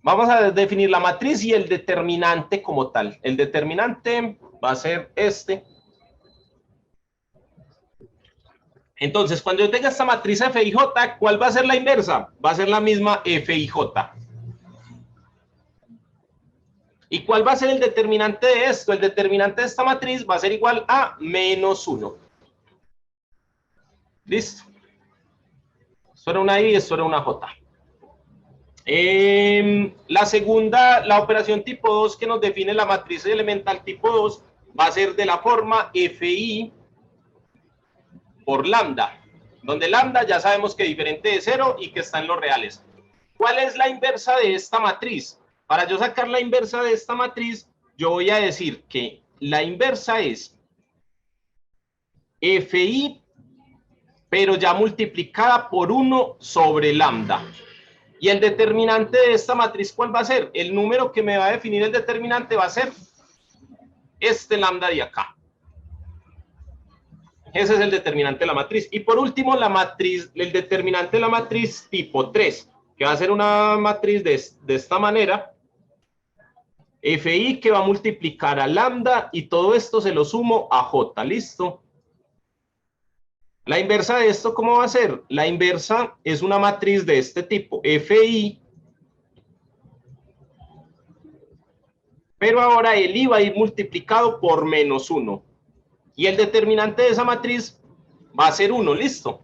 Vamos a definir la matriz y el determinante como tal. El determinante va a ser este. Entonces, cuando yo tenga esta matriz F y J, ¿cuál va a ser la inversa? Va a ser la misma F y J. ¿Y cuál va a ser el determinante de esto? El determinante de esta matriz va a ser igual a menos 1. ¿Listo? Esto era una I y esto era una J. La segunda, la operación tipo 2 que nos define la matriz elemental tipo 2 va a ser de la forma FI por lambda, donde lambda ya sabemos que es diferente de 0 y que está en los reales. ¿Cuál es la inversa de esta matriz? para yo sacar la inversa de esta matriz, yo voy a decir que la inversa es FI, pero ya multiplicada por 1 sobre lambda. Y el determinante de esta matriz, ¿cuál va a ser? El número que me va a definir el determinante va a ser este lambda de acá. Ese es el determinante de la matriz. Y por último, la matriz, el determinante de la matriz tipo 3, que va a ser una matriz de esta manera. FI que va a multiplicar a lambda y todo esto se lo sumo a J. ¿Listo? La inversa de esto, ¿cómo va a ser? La inversa es una matriz de este tipo, FI, pero ahora el I va a ir multiplicado por menos 1. Y el determinante de esa matriz va a ser 1, ¿listo?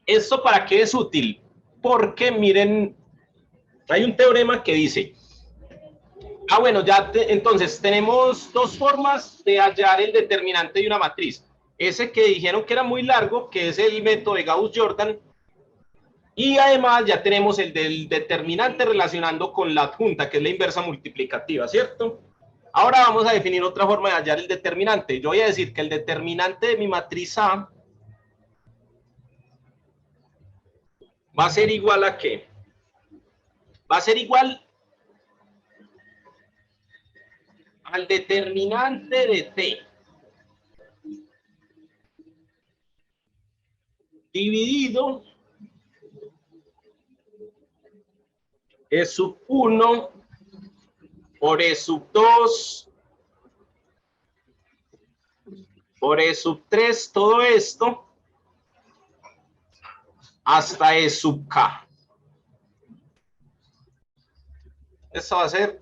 ¿Esto para qué es útil? Porque miren, hay un teorema que dice... bueno, entonces tenemos dos formas de hallar el determinante de una matriz. Ese que dijeron que era muy largo, que es el método de Gauss-Jordan. Y además ya tenemos el del determinante relacionando con la adjunta, que es la inversa multiplicativa, ¿cierto? Ahora vamos a definir otra forma de hallar el determinante. Yo voy a decir que el determinante de mi matriz A va a ser igual a ¿qué? Va a ser igual al determinante de T dividido E sub 1 por E sub 2 por E sub 3, todo esto hasta E sub K. Esto va a ser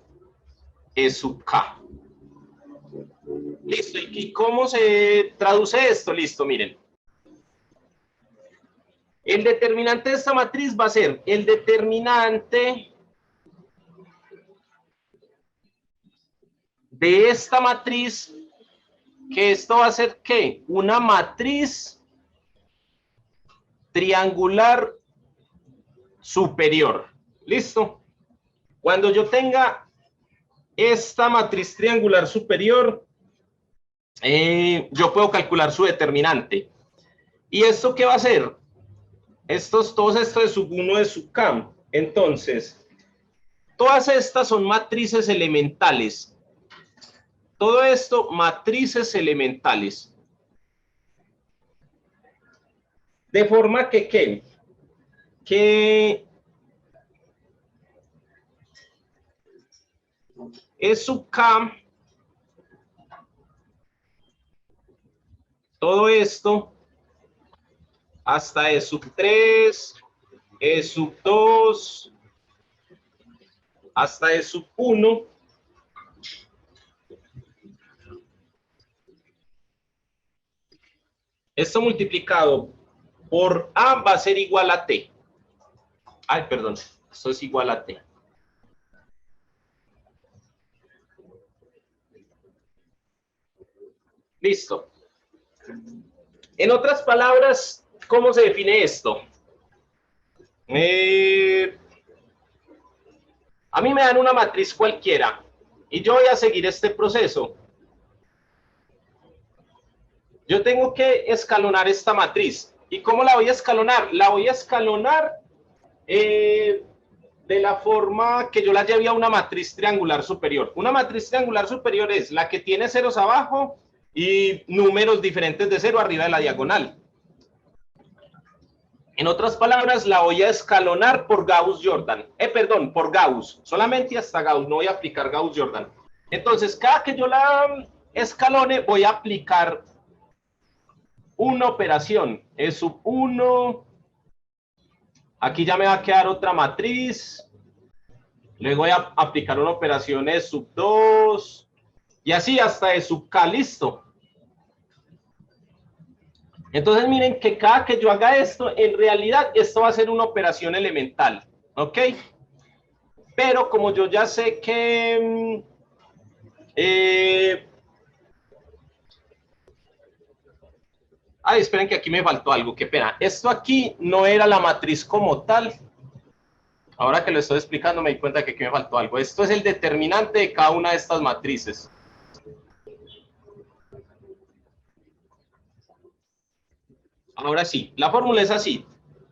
E sub K. Listo. ¿Y cómo se traduce esto? Listo, miren. El determinante de esta matriz va a ser el determinante de esta matriz, que esto va a ser ¿qué? Una matriz triangular superior. ¿Listo? Cuando yo tenga esta matriz triangular superior, yo puedo calcular su determinante. ¿Y esto qué va a ser? Todos estos de sub 1 de sub K. Entonces, todas estas son matrices elementales. Todo esto, matrices elementales. De forma que, ¿qué? Que E sub K, todo esto, hasta E sub 3, E sub 2, hasta E sub 1, esto multiplicado por A va a ser igual a T. Ay, perdón, esto es igual a T. Listo. En otras palabras, ¿cómo se define esto? A mí me dan una matriz cualquiera y yo voy a seguir este proceso. Yo tengo que escalonar esta matriz. ¿Y cómo la voy a escalonar? La voy a escalonar de la forma que yo la lleve a una matriz triangular superior. Una matriz triangular superior es la que tiene ceros abajo y números diferentes de 0 arriba de la diagonal. En otras palabras, la voy a escalonar por Gauss-Jordan. Perdón, por Gauss. Solamente hasta Gauss, no voy a aplicar Gauss-Jordan. Entonces, cada que yo la escalone, voy a aplicar una operación. E sub 1. Aquí ya me va a quedar otra matriz. Luego voy a aplicar una operación E sub 2. Y así hasta E sub K, listo. Entonces miren que cada que yo haga esto, en realidad esto va a ser una operación elemental, ¿ok? Pero como yo ya sé que... esperen que aquí me faltó algo, qué pena. Esto aquí no era la matriz como tal. Ahora que lo estoy explicando me di cuenta que aquí me faltó algo. Esto es el determinante de cada una de estas matrices. Ahora sí, la fórmula es así.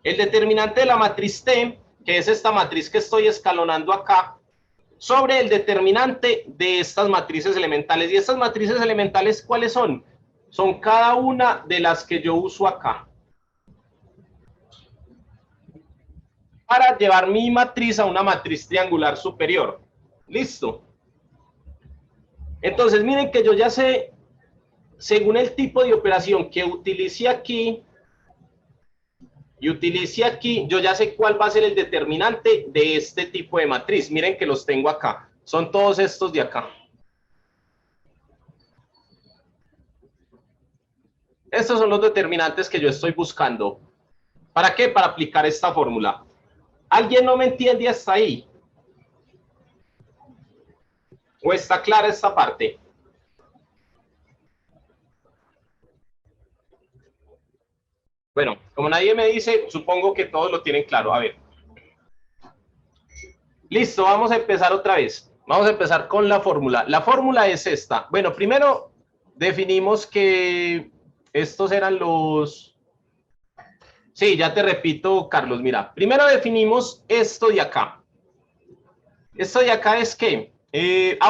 El determinante de la matriz T, que es esta matriz que estoy escalonando acá, sobre el determinante de estas matrices elementales. ¿Y estas matrices elementales cuáles son? Son cada una de las que yo uso acá, para llevar mi matriz a una matriz triangular superior. ¿Listo? Entonces, miren que yo ya sé, según el tipo de operación que utilice aquí y utilice aquí, yo ya sé cuál va a ser el determinante de este tipo de matriz. Miren que los tengo acá. Son todos estos de acá. Estos son los determinantes que yo estoy buscando. ¿Para qué? Para aplicar esta fórmula. ¿Alguien no me entiende hasta ahí? ¿O está clara esta parte? Bueno, como nadie me dice, supongo que todos lo tienen claro. A ver. Listo, vamos a empezar otra vez. Vamos a empezar con la fórmula. La fórmula es esta. Bueno, primero definimos que estos eran los... Sí, ya te repito, Carlos, mira. Primero definimos esto de acá. Esto de acá es ¿qué?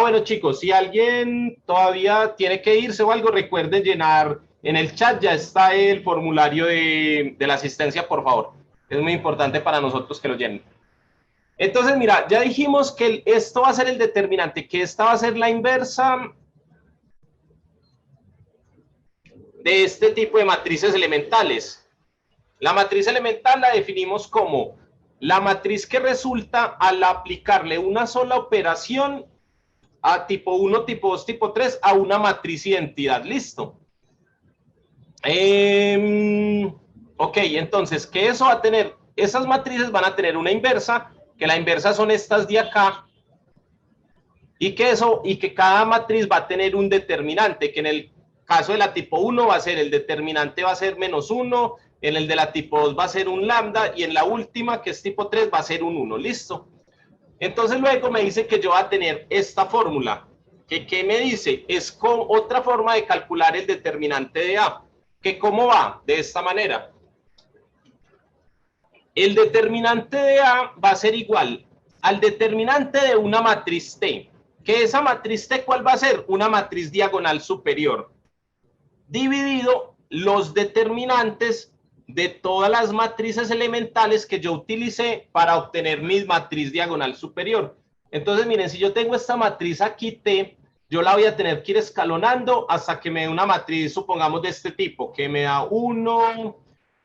Bueno, chicos, si alguien todavía tiene que irse o algo, recuerden llenar en el chat, ya está el formulario de la asistencia, por favor. Es muy importante para nosotros que lo llenen. Entonces, mira, ya dijimos que esto va a ser el determinante, que esta va a ser la inversa de este tipo de matrices elementales. La matriz elemental la definimos como la matriz que resulta al aplicarle una sola operación a tipo 1, tipo 2, tipo 3 a una matriz identidad. ¿Listo? Ok, entonces, ¿qué eso va a tener? Esas matrices van a tener una inversa, que la inversa son estas de acá, y que cada matriz va a tener un determinante, que en el caso de la tipo 1 va a ser, el determinante va a ser -1, en el de la tipo 2 va a ser un lambda, y en la última, que es tipo 3, va a ser un 1, ¿listo? Entonces luego me dice que yo voy a tener esta fórmula, que ¿qué me dice? Es con otra forma de calcular el determinante de A, que ¿cómo va? De esta manera. El determinante de A va a ser igual al determinante de una matriz T, que esa matriz T, ¿cuál va a ser? Una matriz diagonal superior, dividido los determinantes de todas las matrices elementales que yo utilicé para obtener mi matriz diagonal superior. Entonces, miren, si yo tengo esta matriz aquí T, yo la voy a tener que ir escalonando hasta que me dé una matriz, supongamos, de este tipo, que me da 1,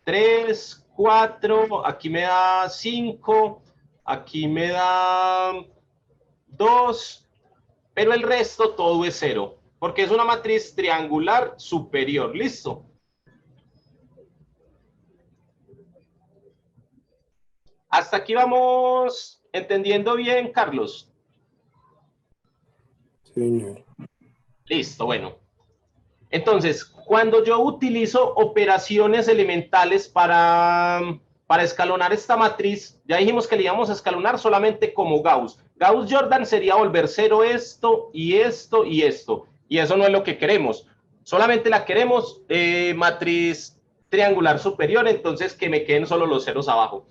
3, 4, aquí me da 5, aquí me da 2, pero el resto todo es 0, porque es una matriz triangular superior. ¿Listo? Hasta aquí vamos entendiendo bien, Carlos. Señor. Listo, bueno. Entonces, cuando yo utilizo operaciones elementales para escalonar esta matriz, ya dijimos que le íbamos a escalonar solamente como Gauss. Gauss-Jordan sería volver 0 esto y esto y esto. Y eso no es lo que queremos. Solamente la queremos matriz triangular superior, entonces que me queden solo los ceros abajo.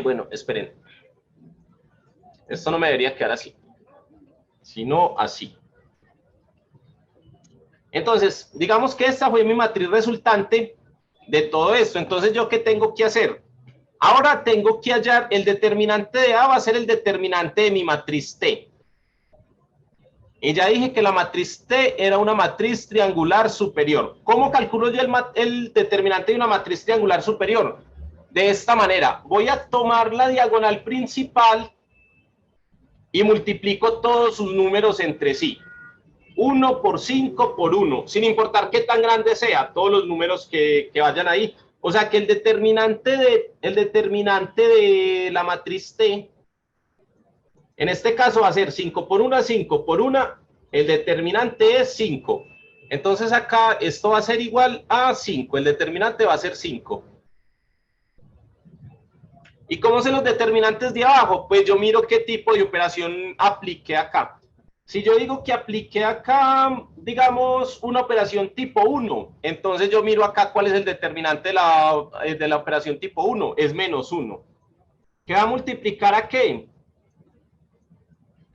Bueno, esperen. Esto no me debería quedar así, sino así. Entonces, digamos que esta fue mi matriz resultante de todo esto. Entonces, ¿yo qué tengo que hacer? Ahora tengo que hallar el determinante de A, va a ser el determinante de mi matriz T. Y ya dije que la matriz T era una matriz triangular superior. ¿Cómo calculo yo el determinante de una matriz triangular superior? De esta manera, voy a tomar la diagonal principal y multiplico todos sus números entre sí. 1 por 5 por 1, sin importar qué tan grande sea, todos los números que vayan ahí. O sea que el determinante de la matriz T, en este caso va a ser 5 por 1, 5 por 1, el determinante es 5. Entonces acá esto va a ser igual a 5, el determinante va a ser 5. ¿Y cómo sé los determinantes de abajo? Pues yo miro qué tipo de operación apliqué acá. Si yo digo que apliqué acá, digamos, una operación tipo 1, entonces yo miro acá cuál es el determinante de la operación tipo 1, es -1. ¿Qué va a multiplicar a qué?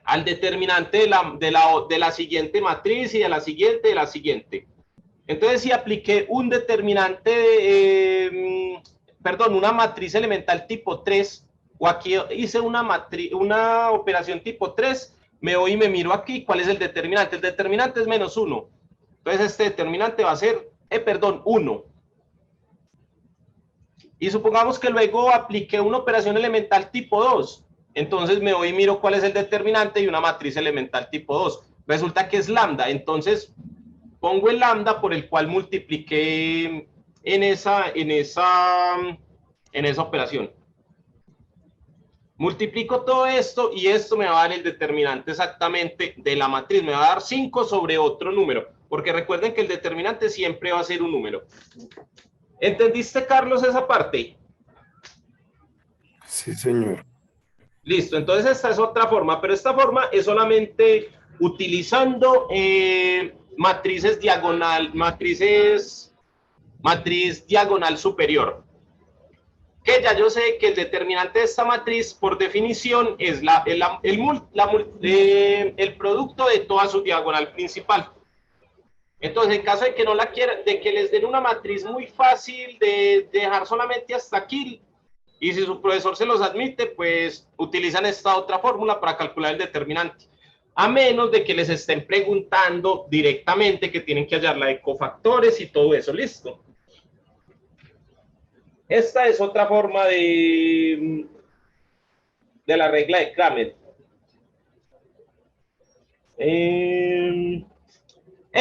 Al determinante de la siguiente matriz y de la siguiente. Entonces, si apliqué un determinante, perdón, una matriz elemental tipo 3, o aquí hice una operación tipo 3, me voy y me miro aquí cuál es el determinante. El determinante es -1. Entonces, este determinante va a ser, 1. Y supongamos que luego apliqué una operación elemental tipo 2. Entonces me voy y miro cuál es el determinante de una matriz elemental tipo 2. Resulta que es lambda. Entonces pongo el lambda por el cual multipliqué en esa operación. Multiplico todo esto y esto me va a dar el determinante exactamente de la matriz. Me va a dar 5 sobre otro número. Porque recuerden que el determinante siempre va a ser un número. ¿Entendiste, Carlos, esa parte? Sí, señor. Listo, entonces esta es otra forma, pero esta forma es solamente utilizando matriz diagonal superior. Que ya yo sé que el determinante de esta matriz, por definición, es el producto de toda su diagonal principal. Entonces, en caso de que no la quieran, de que les den una matriz muy fácil de dejar solamente hasta aquí, y si su profesor se los admite, pues utilizan esta otra fórmula para calcular el determinante. A menos de que les estén preguntando directamente que tienen que hallar la de cofactores y todo eso. ¿Listo? Esta es otra forma de la regla de Cramer.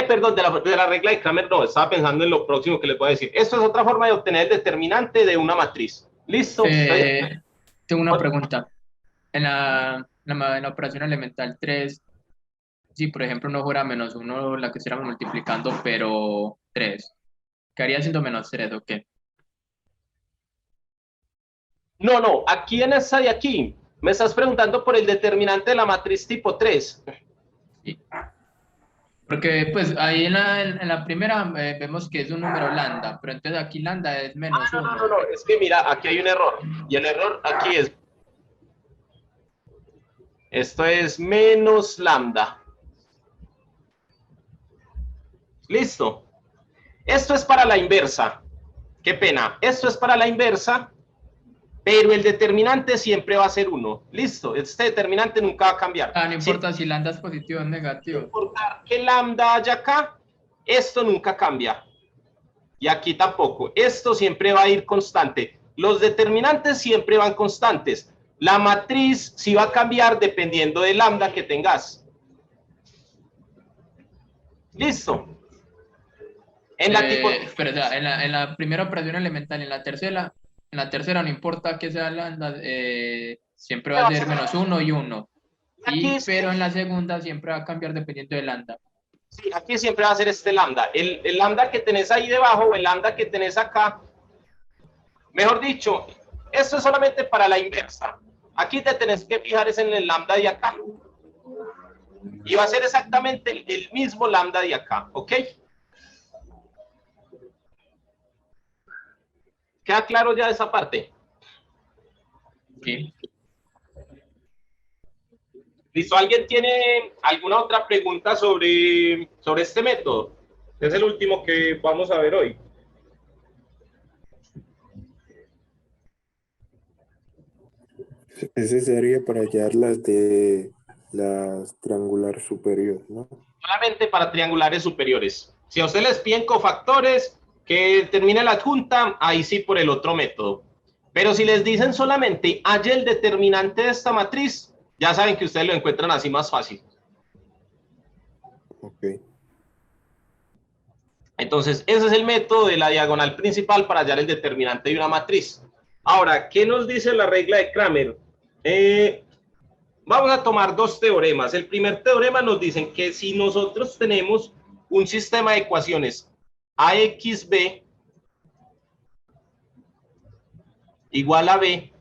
Perdón, de la regla de Cramer no, estaba pensando en lo próximo que les voy a decir. Esto es otra forma de obtener el determinante de una matriz. ¿Listo? Tengo una pregunta. En la operación elemental 3, si por ejemplo no fuera -1 la que estuviéramos multiplicando, pero 3, ¿quedaría siendo -3 o qué? No, aquí en esta de aquí, me estás preguntando por el determinante de la matriz tipo 3. Sí. Porque pues ahí en la primera vemos que es un número lambda, pero entonces aquí lambda es -1. No, es que mira, aquí hay un error. Y el error aquí es... Esto es menos lambda. Listo. Esto es para la inversa. Qué pena. Esto es para la inversa, pero el determinante siempre va a ser 1. Listo. Este determinante nunca va a cambiar. No importa si lambda es positivo o negativo. No importa que lambda haya acá, esto nunca cambia. Y aquí tampoco. Esto siempre va a ir constante. Los determinantes siempre van constantes. La matriz sí va a cambiar dependiendo del lambda que tengas. Listo. Pero o sea, en la primera operación elemental, en la tercera no importa que sea lambda, siempre va a ser -1 y 1. Pero en la segunda siempre va a cambiar dependiendo del lambda. Sí, aquí siempre va a ser este lambda. El lambda que tenés ahí debajo o el lambda que tenés acá. Mejor dicho, esto es solamente para la inversa. Aquí te tenés que fijar es en el lambda de acá. Y va a ser exactamente el mismo lambda de acá, ¿ok? ¿Queda claro ya esa parte? Sí. ¿Listo? ¿Alguien tiene alguna otra pregunta sobre este método? Es el último que vamos a ver hoy. Ese sería para hallar las triangular superior, ¿no? Solamente para triangulares superiores. Si a ustedes les piden cofactores, que termine la adjunta, ahí sí por el otro método. Pero si les dicen solamente halle el determinante de esta matriz, ya saben que ustedes lo encuentran así más fácil. Ok. Entonces, ese es el método de la diagonal principal para hallar el determinante de una matriz. Ahora, ¿qué nos dice la regla de Cramer? Vamos a tomar dos teoremas. El primer teorema nos dice que si nosotros tenemos un sistema de ecuaciones AXB igual a B,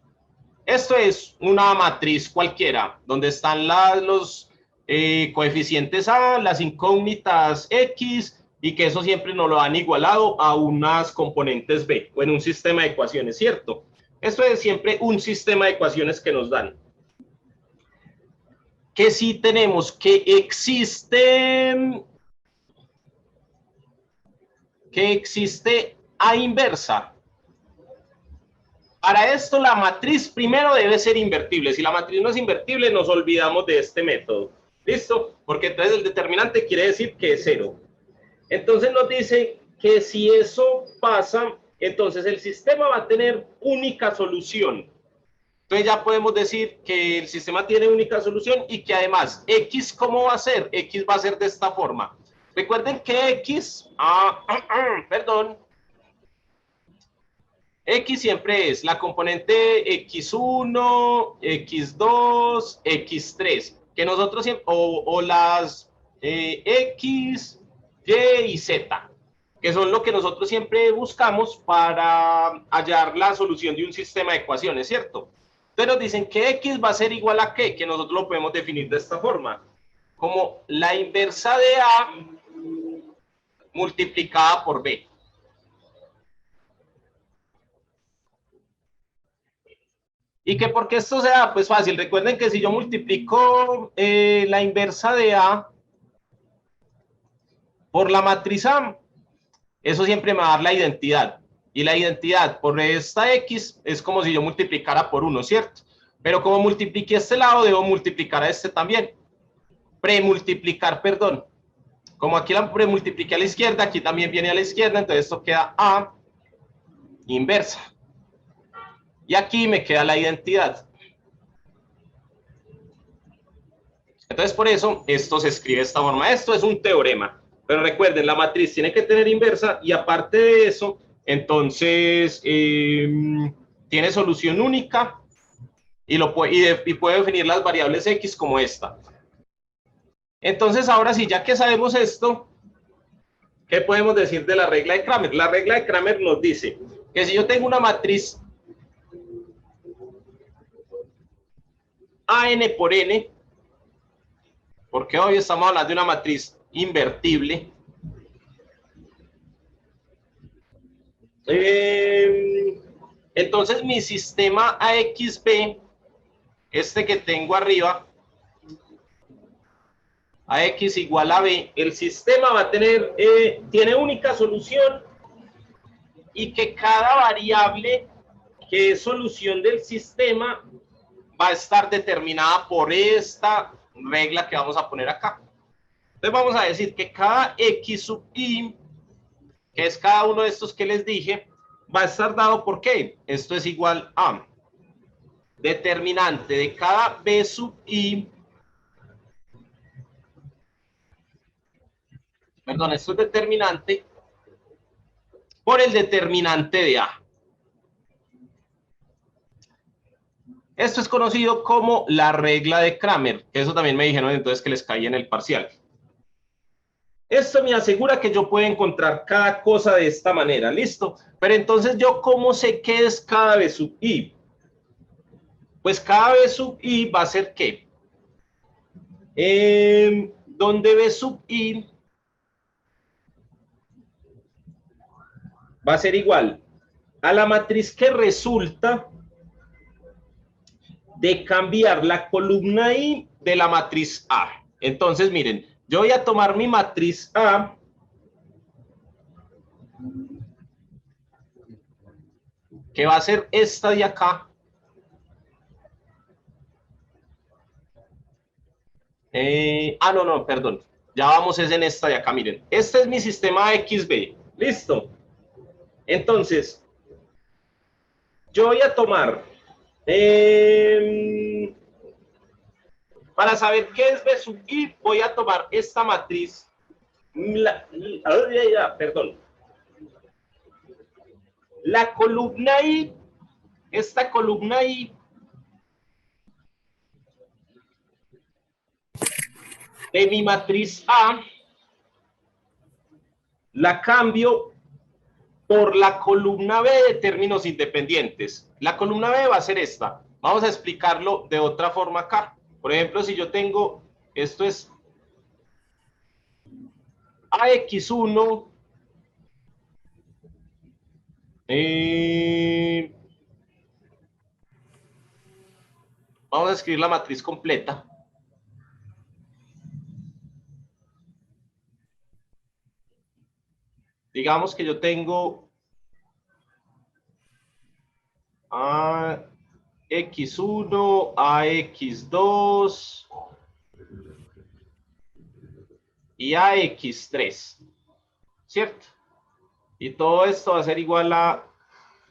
Esto es una matriz cualquiera, donde están los coeficientes A, las incógnitas X, y que eso siempre nos lo han igualado a unas componentes B, o en un sistema de ecuaciones, ¿cierto? Esto es siempre un sistema de ecuaciones que nos dan. Que si tenemos que existe A inversa. Para esto la matriz primero debe ser invertible. Si la matriz no es invertible, nos olvidamos de este método. ¿Listo? Porque entonces el determinante quiere decir que es 0. Entonces nos dice que si eso pasa, entonces el sistema va a tener única solución. Entonces ya podemos decir que el sistema tiene única solución y que además X, ¿cómo va a ser? X va a ser de esta forma. Recuerden que X, X siempre es la componente X1, X2, X3, que nosotros siempre, o las X, Y y Z, que son lo que nosotros siempre buscamos para hallar la solución de un sistema de ecuaciones, ¿cierto? Entonces nos dicen que X va a ser igual a ¿qué? Que nosotros lo podemos definir de esta forma, como la inversa de A multiplicada por B. ¿Y que por qué esto se da? Pues fácil, recuerden que si yo multiplico la inversa de A por la matriz A, eso siempre me va a dar la identidad. Y la identidad por esta X es como si yo multiplicara por 1, ¿cierto? Pero como multipliqué este lado, debo multiplicar a este también. Premultiplicar, perdón. Como aquí la premultipliqué a la izquierda, aquí también viene a la izquierda, entonces esto queda A inversa. Y aquí me queda la identidad. Entonces, por eso, esto se escribe de esta forma. Esto es un teorema. Pero recuerden, la matriz tiene que tener inversa y aparte de eso, entonces, tiene solución única y puede definir las variables X como esta. Entonces, ahora sí, ya que sabemos esto, ¿qué podemos decir de la regla de Cramer? La regla de Cramer nos dice que si yo tengo una matriz AN por N, porque hoy estamos hablando de una matriz invertible, entonces mi sistema AXB, este que tengo arriba, AX igual a B, el sistema va a tener, tiene única solución y que cada variable que es solución del sistema va a estar determinada por esta regla que vamos a poner acá. Entonces vamos a decir que cada X sub I, que es cada uno de estos que les dije, va a estar dado por ¿qué? Esto es igual a determinante de cada B sub I, perdón, esto es determinante por el determinante de A. Esto es conocido como la regla de Cramer, que eso también me dijeron entonces que les caía en el parcial. Esto me asegura que yo puedo encontrar cada cosa de esta manera, ¿listo? Pero entonces, ¿yo cómo sé qué es cada B sub I? Pues cada B sub I va a ser ¿qué? Donde B sub I va a ser igual a la matriz que resulta de cambiar la columna I de la matriz A. Entonces, miren, yo voy a tomar mi matriz A, que va a ser esta de acá. No, perdón. Ya vamos es en esta de acá, miren. Este es mi sistema XB. ¿Listo? Entonces, yo voy a tomar... para saber qué es B sub I, voy a tomar esta matriz. Perdón. La columna I, esta columna I, de mi matriz A, la cambio por la columna B de términos independientes. La columna B va a ser esta. Vamos a explicarlo de otra forma acá. Por ejemplo, si yo tengo, esto es AX1, vamos a escribir la matriz completa. Digamos que yo tengo AX1, AX2 y AX3, ¿cierto? Y todo esto va a ser igual a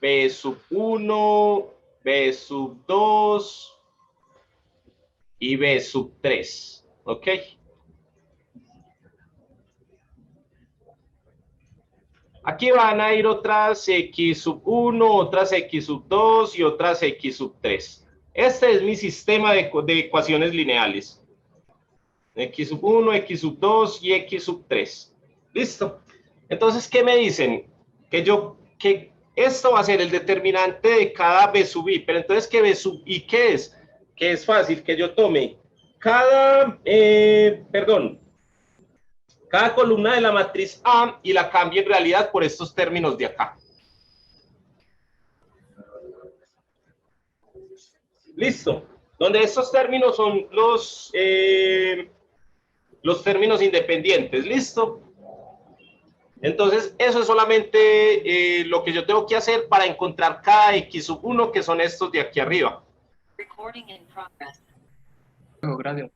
B sub 1, B sub 2 y B sub 3, ¿ok? Aquí van a ir otras X sub 1, otras X sub 2 y otras X sub 3. Este es mi sistema de ecuaciones lineales. X sub 1, X sub 2 y X sub 3. ¿Listo? Entonces, ¿qué me dicen? Que esto va a ser el determinante de cada B sub I. Pero entonces, ¿qué B sub I qué es? Que es fácil que yo tome cada columna de la matriz A y la cambie en realidad por estos términos de acá. Listo. Donde estos términos son los términos independientes. Listo. Entonces, eso es solamente lo que yo tengo que hacer para encontrar cada X sub 1, que son estos de aquí arriba. Gracias.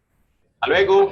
Hasta luego.